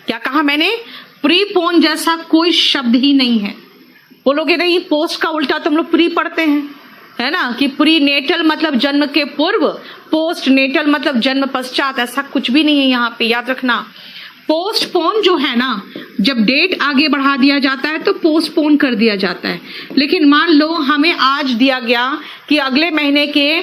क्या कहा मैंने? प्रीपोन जैसा कोई शब्द ही नहीं है। बोलोगे नहीं, पोस्ट का उल्टा तुम लोग प्री पढ़ते हैं, है ना, कि प्री नेटल मतलब जन्म के पूर्व, पोस्ट नेटल मतलब जन्म पश्चात। ऐसा कुछ भी नहीं है यहाँ पे, याद रखना। पोस्टपोन जो है ना, जब डेट आगे बढ़ा दिया जाता है तो पोस्टपोन कर दिया जाता है। लेकिन मान लो हमें आज दिया गया कि अगले महीने के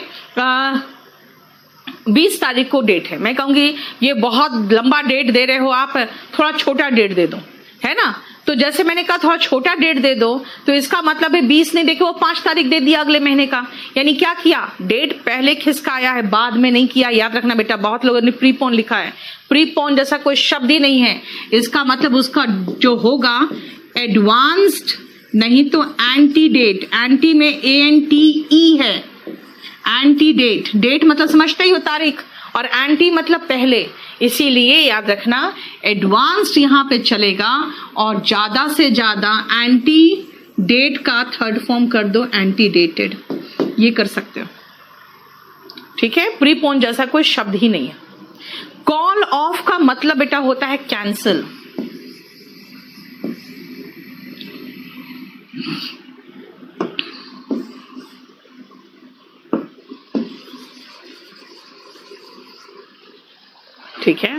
20 तारीख को डेट है, मैं कहूंगी ये बहुत लंबा डेट दे रहे हो आप, थोड़ा छोटा डेट दे दो, है ना। तो जैसे मैंने कहा थोड़ा छोटा डेट दे दो, तो इसका मतलब है 20 नहीं देखे वो 5 तारीख दे दिया अगले महीने का। यानी क्या किया? डेट पहले खिसकाया है, बाद में नहीं किया। याद रखना बेटा, बहुत लोगों ने प्रीपोन लिखा है, प्रीपोन जैसा कोई शब्द ही नहीं है। इसका मतलब उसका जो होगा एडवांस्ड नहीं तो एंटी डेट। एंटी में ANTE है, एंटी डेट। डेट मतलब समझते ही हो तारीख, और एंटी मतलब पहले। इसीलिए याद रखना एडवांस्ड यहां पे चलेगा, और ज्यादा से ज्यादा एंटी डेट का थर्ड फॉर्म कर दो एंटी डेटेड, ये कर सकते हो। ठीक है, प्रीपोन जैसा कोई शब्द ही नहीं है। कॉल ऑफ का मतलब बेटा होता है कैंसिल। ठीक है,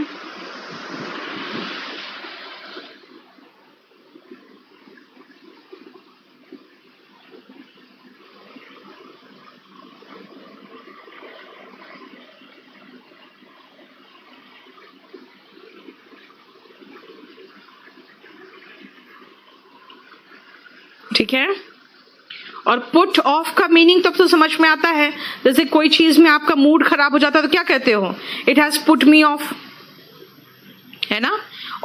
ठीक है। और पुट ऑफ का मीनिंग तो समझ में आता है। जैसे कोई चीज में आपका मूड खराब हो जाता है तो क्या कहते हो? It has put me of, है ना।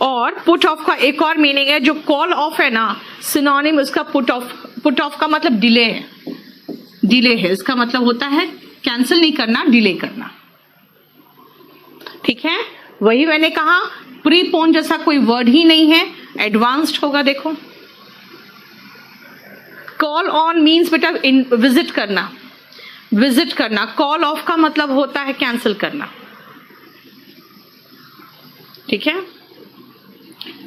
और पुट ऑफ का एक और मीनिंग है, जो कॉल ऑफ है ना, सिनोनिम उसका पुट ऑफ। पुट ऑफ का मतलब डिले है, डिले है। इसका मतलब होता है कैंसिल नहीं करना, डिले करना। ठीक है, वही मैंने कहा, प्रीपोन जैसा कोई वर्ड ही नहीं है, एडवांस्ड होगा। देखो, कॉल ऑन मीन्स बेटा विजिट करना, विजिट करना। कॉल ऑफ का मतलब होता है कैंसिल करना, ठीक है।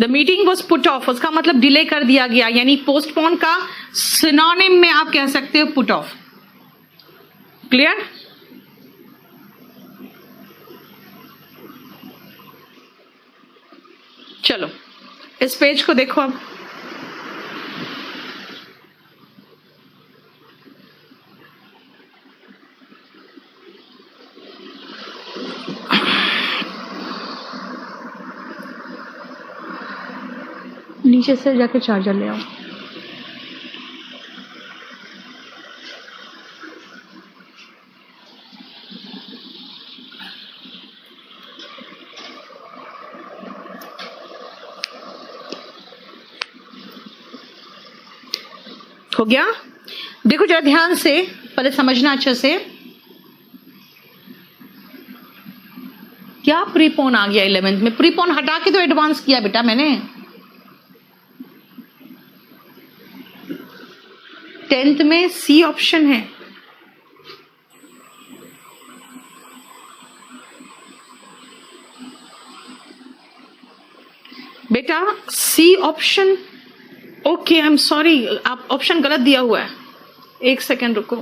The meeting was put off, उसका मतलब डिले कर दिया गया, यानी पोस्टपोन का सिनोनिम में आप कह सकते हो पुट ऑफ। क्लियर? चलो इस पेज को देखो अब। नीचे से जाके चार्जर ले आओ। हो गया? देखो जरा ध्यान से, पहले समझना अच्छे से। क्या प्रीपोन आ गया 11th में? प्रीपोन हटा के तो एडवांस किया बेटा मैंने। 10th में सी ऑप्शन है। बेटा C option, okay I am sorry, आप ऑप्शन गलत दिया हुआ है। एक सेकेंड रुको।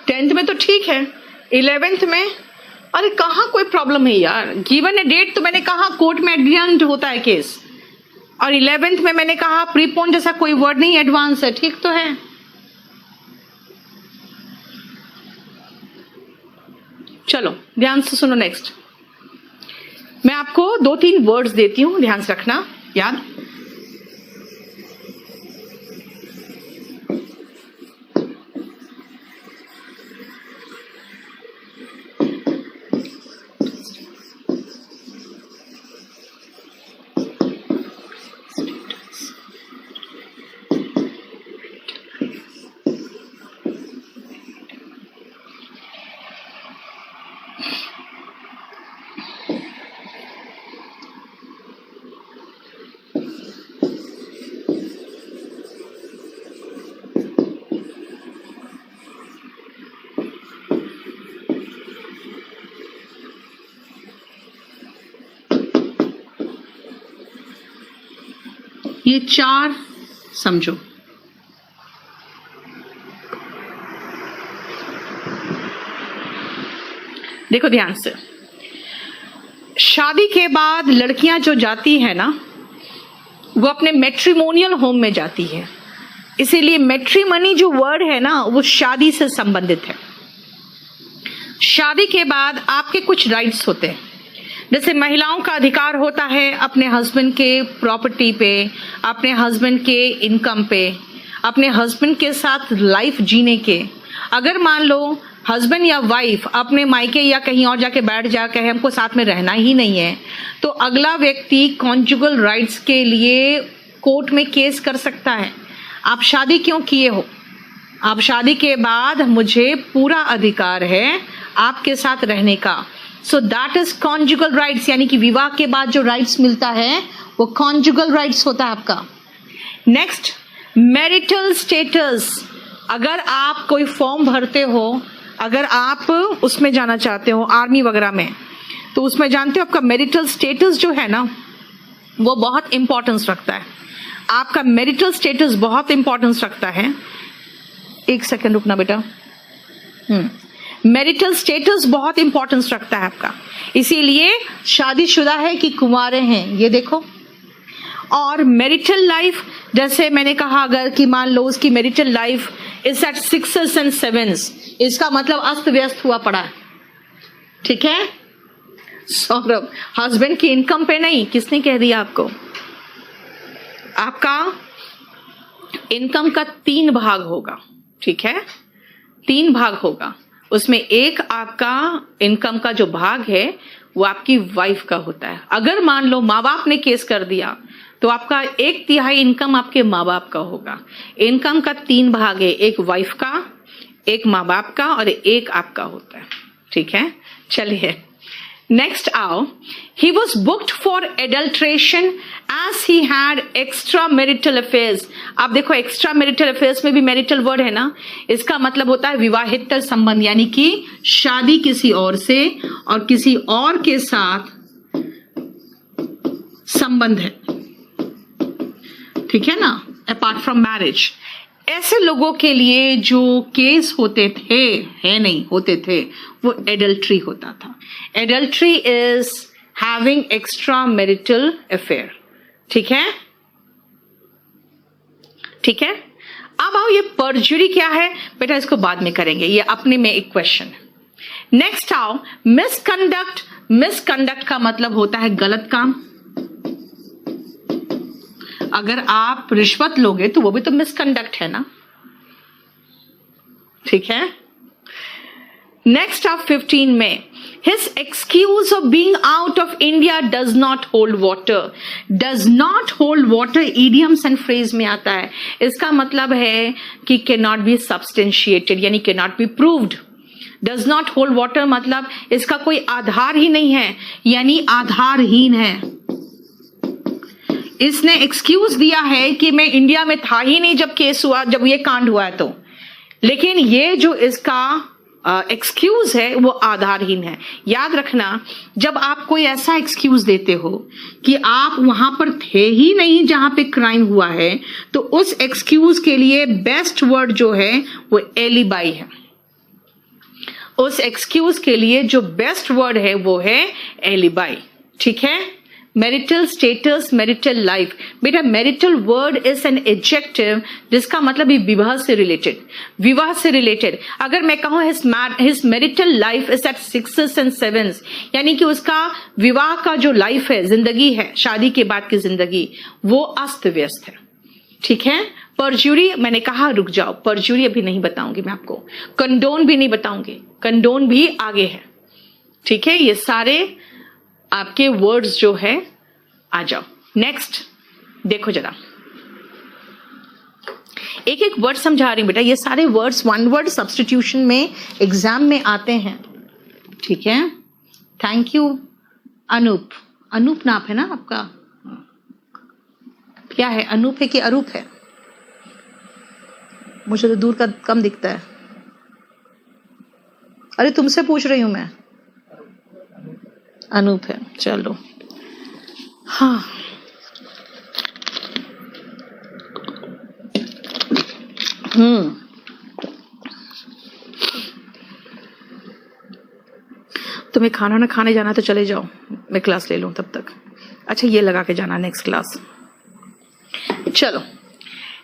टेंथ में तो ठीक है, 11th में अरे कहाँ कोई प्रॉब्लम है यार। गिवन ए डेट तो मैंने कहा कोर्ट में एडजेंट होता है केस, और 11th में मैंने कहा प्रीपोन जैसा कोई वर्ड नहीं, एडवांस है। ठीक तो है? चलो ध्यान से सुनो। नेक्स्ट मैं आपको 2-3 वर्ड्स देती हूं, ध्यान से रखना याद। ये 4 समझो। देखो ध्यान से, शादी के बाद लड़कियां जो जाती है ना, वो अपने मैट्रिमोनियल होम में जाती है। इसीलिए मैट्रिमनी जो वर्ड है ना, वो शादी से संबंधित है। शादी के बाद आपके कुछ राइट्स होते हैं, जैसे महिलाओं का अधिकार होता है अपने हस्बैंड के प्रॉपर्टी पे, अपने हस्बैंड के इनकम पे, अपने हस्बैंड के साथ लाइफ जीने के। अगर मान लो हस्बैंड या वाइफ अपने मायके या कहीं और जाके बैठ जाके हमको साथ में रहना ही नहीं है, तो अगला व्यक्ति कॉन्जुगल राइट्स के लिए कोर्ट में केस कर सकता है। आप शादी क्यों किए हो? आप शादी के बाद मुझे पूरा अधिकार है आपके साथ रहने का। So that is conjugal rights, यानी कि विवाह के बाद जो राइट्स मिलता है वो कॉन्जुगल राइट्स होता है आपका। Next, marital status. अगर आप कोई फॉर्म भरते हो, अगर आप उसमें जाना चाहते हो आर्मी वगैरह में, तो उसमें जानते हो आपका मैरिटल स्टेटस जो है ना, वो बहुत इंपॉर्टेंस रखता है। आपका मैरिटल स्टेटस बहुत इंपॉर्टेंस रखता है। एक सेकेंड रुकना बेटा। मैरिटल स्टेटस बहुत इंपॉर्टेंस रखता है आपका। इसीलिए शादीशुदा है कि कुंवारे हैं, ये देखो। और मैरिटल लाइफ, जैसे मैंने कहा अगर कि मान लो उसकी marital life is at 6s and 7s, इसका मतलब अस्त व्यस्त हुआ पड़ा है। ठीक है सौरभ, हस्बैंड की इनकम पे नहीं। किसने कह दिया आपको? आपका इनकम का 3 भाग होगा। ठीक है, 3 भाग होगा। उसमें एक आपका इनकम का जो भाग है वो आपकी वाइफ का होता है। अगर मान लो माँ बाप ने केस कर दिया तो आपका 1/3 इनकम आपके माँ बाप का होगा। इनकम का 3 भाग है, एक वाइफ का, एक माँ बाप का और एक आपका होता है। ठीक है, चलिए नेक्स्ट आओ। He was booked for adulteration as he had extra marital affairs. आप देखो एक्स्ट्रा मैरिटल अफेयर्स में भी मैरिटल वर्ड है ना, इसका मतलब होता है विवाहित संबंध, यानी कि शादी किसी और से और किसी और के साथ संबंध है। ठीक है ना, अपार्ट फ्रॉम मैरिज। ऐसे लोगों के लिए जो केस होते थे, है नहीं होते थे, वो एडल्ट्री होता था। Adultery is having extra marital affair. ठीक है, ठीक है। अब आओ, ये परजुरी क्या है बेटा, इसको बाद में करेंगे, ये अपने में एक क्वेश्चन है। नेक्स्ट आओ, मिसकंडक्ट। मिसकंडक्ट का मतलब होता है गलत काम। अगर आप रिश्वत लोगे तो वो भी तो मिसकंडक्ट है ना। ठीक है, नेक्स्ट आप 15 में, His excuse of being out of India does not hold water. Does not hold water idioms and phrase में आता है। इसका मतलब है कि cannot be substantiated, यानी cannot be proved। Does not hold water मतलब इसका कोई आधार ही नहीं है, यानी आधारहीन है। इसने एक्सक्यूज दिया है कि मैं इंडिया में था ही नहीं जब केस हुआ, जब ये कांड हुआ है तो, लेकिन ये जो इसका एक्सक्यूज है वो आधारहीन है। याद रखना, जब आप कोई ऐसा एक्सक्यूज देते हो कि आप वहां पर थे ही नहीं जहां पे क्राइम हुआ है, तो उस एक्सक्यूज के लिए बेस्ट वर्ड जो है वो एलिबाई है। उस एक्सक्यूज के लिए जो बेस्ट वर्ड है वो है एलिबाई। ठीक है, मैरिटल स्टेटस, मैरिटल लाइफ। बेटा marital word is an adjective जिसका मतलब है विवाह से रिलेटेड, विवाह से रिलेटेड। अगर मैं कहूं his marital life is at 6s and 7s, यानी कि उसका विवाह का जो लाइफ है, जिंदगी है, शादी के बाद की जिंदगी, वो अस्त व्यस्त है। ठीक है, परजुरी मैंने कहा रुक जाओ, परजुरी अभी नहीं बताऊंगी मैं आपको, कंडोन भी नहीं बताऊंगी, कंडोन भी आगे है। ठीक है, ये सारे आपके वर्ड्स जो है आ जाओ। नेक्स्ट देखो जरा, एक एक वर्ड समझा रही हूं बेटा, ये सारे वर्ड्स वन वर्ड सब्स्टिट्यूशन में एग्जाम में आते हैं। ठीक है, थैंक यू अनूप। अनूप नाप है ना आपका, क्या है, अनूप है कि अरूप है? मुझे तो दूर का कम दिखता है। अरे तुमसे पूछ रही हूं मैं, अनूप है, चलो। हाँ, तुम्हें खाना ना खाने जाना तो चले जाओ, मैं क्लास ले लूं तब तक। अच्छा ये लगा के जाना नेक्स्ट क्लास। चलो,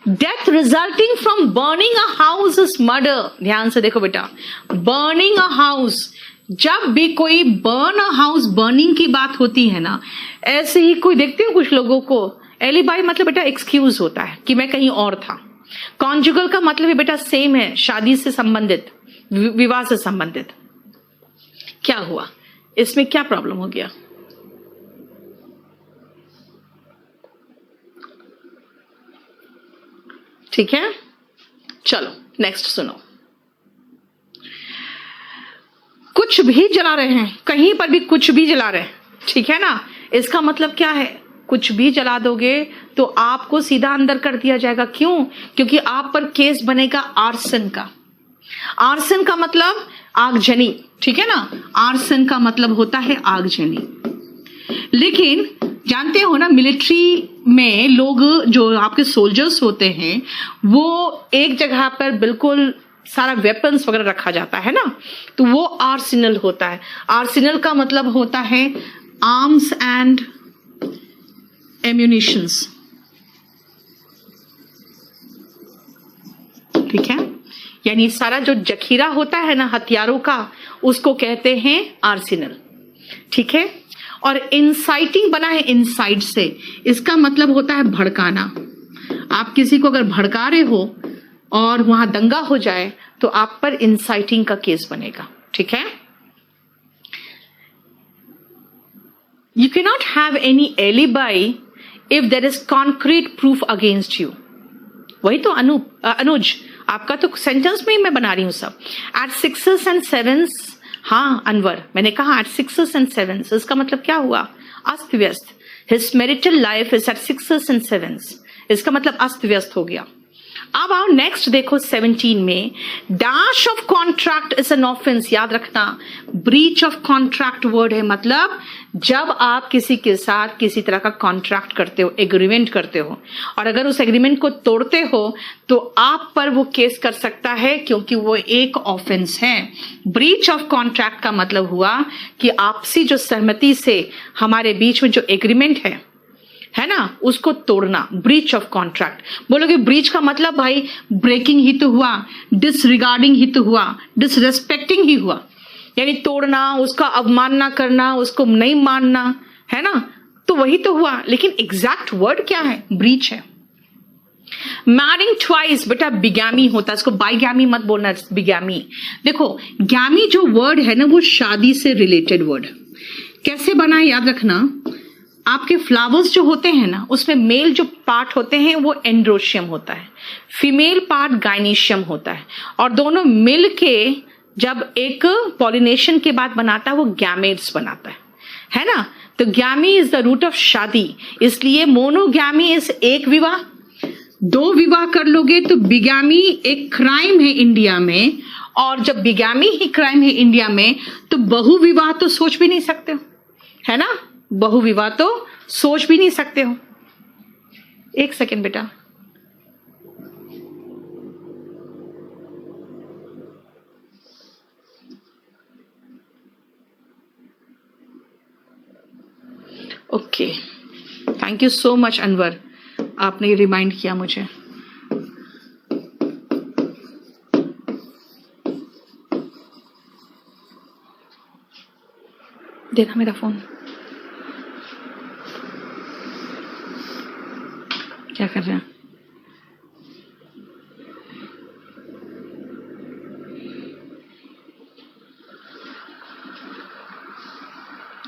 death resulting from burning a house is murder. ध्यान से देखो बेटा, बर्निंग अ हाउस, जब भी कोई बर्न अ हाउस, बर्निंग की बात होती है ना, ऐसे ही कोई देखते हो कुछ लोगों को, एलिबाई मतलब बेटा एक्सक्यूज होता है कि मैं कहीं और था। कॉन्जुगल का मतलब है बेटा सेम है, शादी से संबंधित, विवाह से संबंधित। क्या हुआ इसमें, क्या प्रॉब्लम हो गया? ठीक है, चलो नेक्स्ट सुनो। कुछ भी जला रहे हैं, कहीं पर भी कुछ भी जला रहे हैं, ठीक है ना, इसका मतलब क्या है, कुछ भी जला दोगे तो आपको सीधा अंदर कर दिया जाएगा। क्यों? क्योंकि आप पर केस बनेगा आर्सन का। आर्सन का मतलब आगजनी, ठीक है ना, आर्सन का मतलब होता है आगजनी। लेकिन जानते हो ना, मिलिट्री में लोग जो आपके सोल्जर्स होते हैं वो एक जगह पर बिल्कुल सारा वेपन्स वगैरह रखा जाता है ना, तो वो आर्सेनल होता है। आर्सेनल का मतलब होता है आर्म्स एंड एम्यूनिशंस। ठीक है, यानी सारा जो जखीरा होता है ना हथियारों का, उसको कहते हैं आर्सेनल। ठीक है, और इंसाइटिंग बना है इनसाइड से, इसका मतलब होता है भड़काना। आप किसी को अगर भड़का रहे हो और वहां दंगा हो जाए तो आप पर इंसाइटिंग का केस बनेगा। ठीक है, You cannot have any alibi if there is concrete proof against you. वही तो अनुज, आपका तो सेंटेंस में ही मैं बना रही हूं सब. At 6s and 7s, हाँ अनवर, मैंने कहा at 6s and 7s, इसका मतलब क्या हुआ? अस्त व्यस्त. His marital life is at 6s and 7s. इसका मतलब अस्त व्यस्त हो गया. अब आओ नेक्स्ट देखो 17 में, dash of contract is an offence. याद रखना, ब्रीच ऑफ कॉन्ट्रैक्ट वर्ड है, मतलब जब आप किसी के साथ किसी तरह का कॉन्ट्रैक्ट करते हो, एग्रीमेंट करते हो, और अगर उस एग्रीमेंट को तोड़ते हो तो आप पर वो केस कर सकता है, क्योंकि वो एक ऑफेंस है. ब्रीच ऑफ कॉन्ट्रैक्ट का मतलब हुआ कि आपसी जो सहमति से हमारे बीच में जो एग्रीमेंट है ना, उसको तोड़ना. Breach of contract. बोलोगे ब्रीच का मतलब भाई ब्रेकिंग ही तो हुआ, डिसरिगार्डिंग ही तो हुआ, डिसरेस्पेक्टिंग ही हुआ, यानी तोड़ना, उसका अवमानना करना, उसको नहीं मानना, है ना, तो वही तो हुआ. लेकिन एग्जैक्ट वर्ड क्या है? ब्रीच है. मैरिंग ट्वाइस, बेटा बिगैमी होता है, इसको बाइगैमी मत बोलना, बिगैमी. देखो गैमी जो वर्ड है ना, वो शादी से रिलेटेड वर्ड. कैसे बना है याद रखना. आपके फ्लावर्स जो होते हैं ना, उसमें मेल जो पार्ट होते हैं वो एंड्रोशियम होता है, फीमेल पार्ट गाइनीशियम होता है, और दोनों मिल के जब एक पॉलिनेशन के बाद बनाता है वो गैमेट्स बनाता है ना. तो गैमी इज द रूट ऑफ शादी. इसलिए मोनोगैमी इज एक विवाह. 2 विवाह कर लोगे तो बिगैमी एक क्राइम है इंडिया में, और जब बिगैमी ही क्राइम है इंडिया में तो बहुविवाह तो सोच भी नहीं सकते हो, है ना. बहुविवाह तो सोच भी नहीं सकते हो. एक सेकेंड बेटा. Okay, thank you so much Anwar, आपने रिमाइंड किया मुझे. देना मेरा फोन. क्या कर रहे हैं?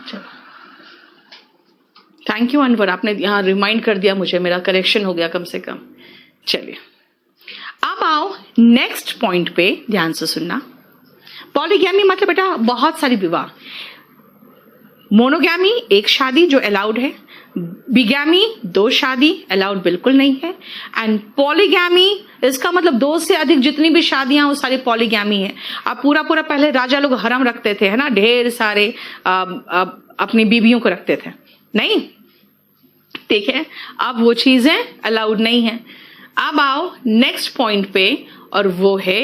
चलो, थैंक यू अनवर, आपने यहाँ रिमाइंड कर दिया मुझे, मेरा करेक्शन हो गया कम से कम. चलिए अब आओ नेक्स्ट पॉइंट पे, ध्यान से सुनना. पॉलीगैमी मतलब बेटा बहुत सारी विवाह. मोनोगैमी एक शादी जो अलाउड है, बिगैमी 2 शादी अलाउड बिल्कुल नहीं है, एंड पॉलीगैमी इसका मतलब 2 से अधिक जितनी भी शादियां वो सारी पॉलीगैमी है. अब पूरा पहले राजा लोग हरम रखते थे, है ना, ढेर सारे अपनी बीवियों को रखते थे. नहीं, ठीक है, अब वो चीजें अलाउड नहीं है. अब आओ नेक्स्ट पॉइंट पे, और वो है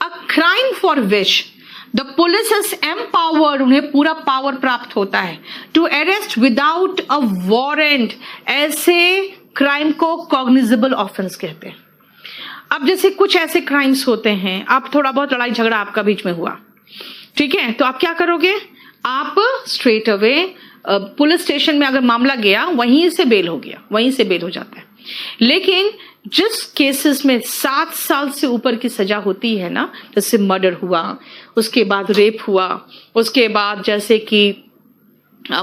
a crime for which the police is empowered, उन्हें पूरा पावर प्राप्त होता है to arrest without a warrant. ऐसे क्राइम को कॉग्निजेबल ऑफेंस कहते हैं. अब जैसे कुछ ऐसे क्राइम्स होते हैं, अब थोड़ा बहुत लड़ाई झगड़ा आपका बीच में हुआ, ठीक है, तो आप क्या करोगे? आप स्ट्रेट अवे पुलिस स्टेशन में अगर मामला गया, वहीं से बेल हो गया, वहीं से बेल हो जाता है. लेकिन जिस केसेस में 7 साल से ऊपर की सजा होती है ना, जैसे मर्डर हुआ, उसके बाद रेप हुआ, उसके बाद जैसे कि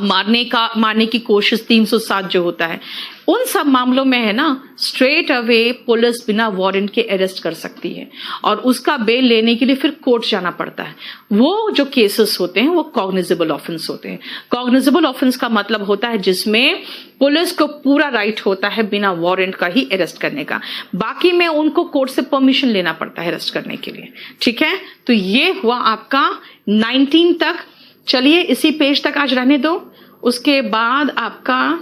मारने की कोशिश 307 जो होता है, उन सब मामलों में है ना, स्ट्रेट अवे पुलिस बिना वारंट के अरेस्ट कर सकती है, और उसका बेल लेने के लिए फिर कोर्ट जाना पड़ता है. वो जो केसेस होते हैं वो कॉग्निजेबल ऑफेंस होते हैं. कॉग्निजेबल ऑफेंस का मतलब होता है जिसमें पुलिस को पूरा राइट होता है बिना वारंट का ही अरेस्ट करने का. बाकी में उनको कोर्ट से परमिशन लेना पड़ता है अरेस्ट करने के लिए. ठीक है, तो ये हुआ आपका 19 तक. चलिए इसी पेज तक आज रहने दो. उसके बाद आपका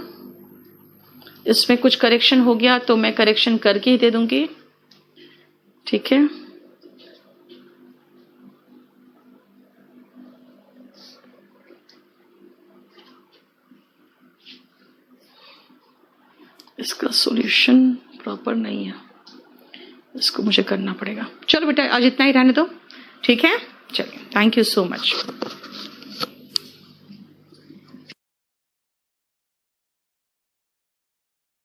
इसमें कुछ करेक्शन हो गया तो मैं करेक्शन करके ही दे दूंगी. ठीक है, इसका सॉल्यूशन प्रॉपर नहीं है, इसको मुझे करना पड़ेगा. चलो बेटा आज इतना ही रहने दो. ठीक है, चलिए, थैंक यू सो मच.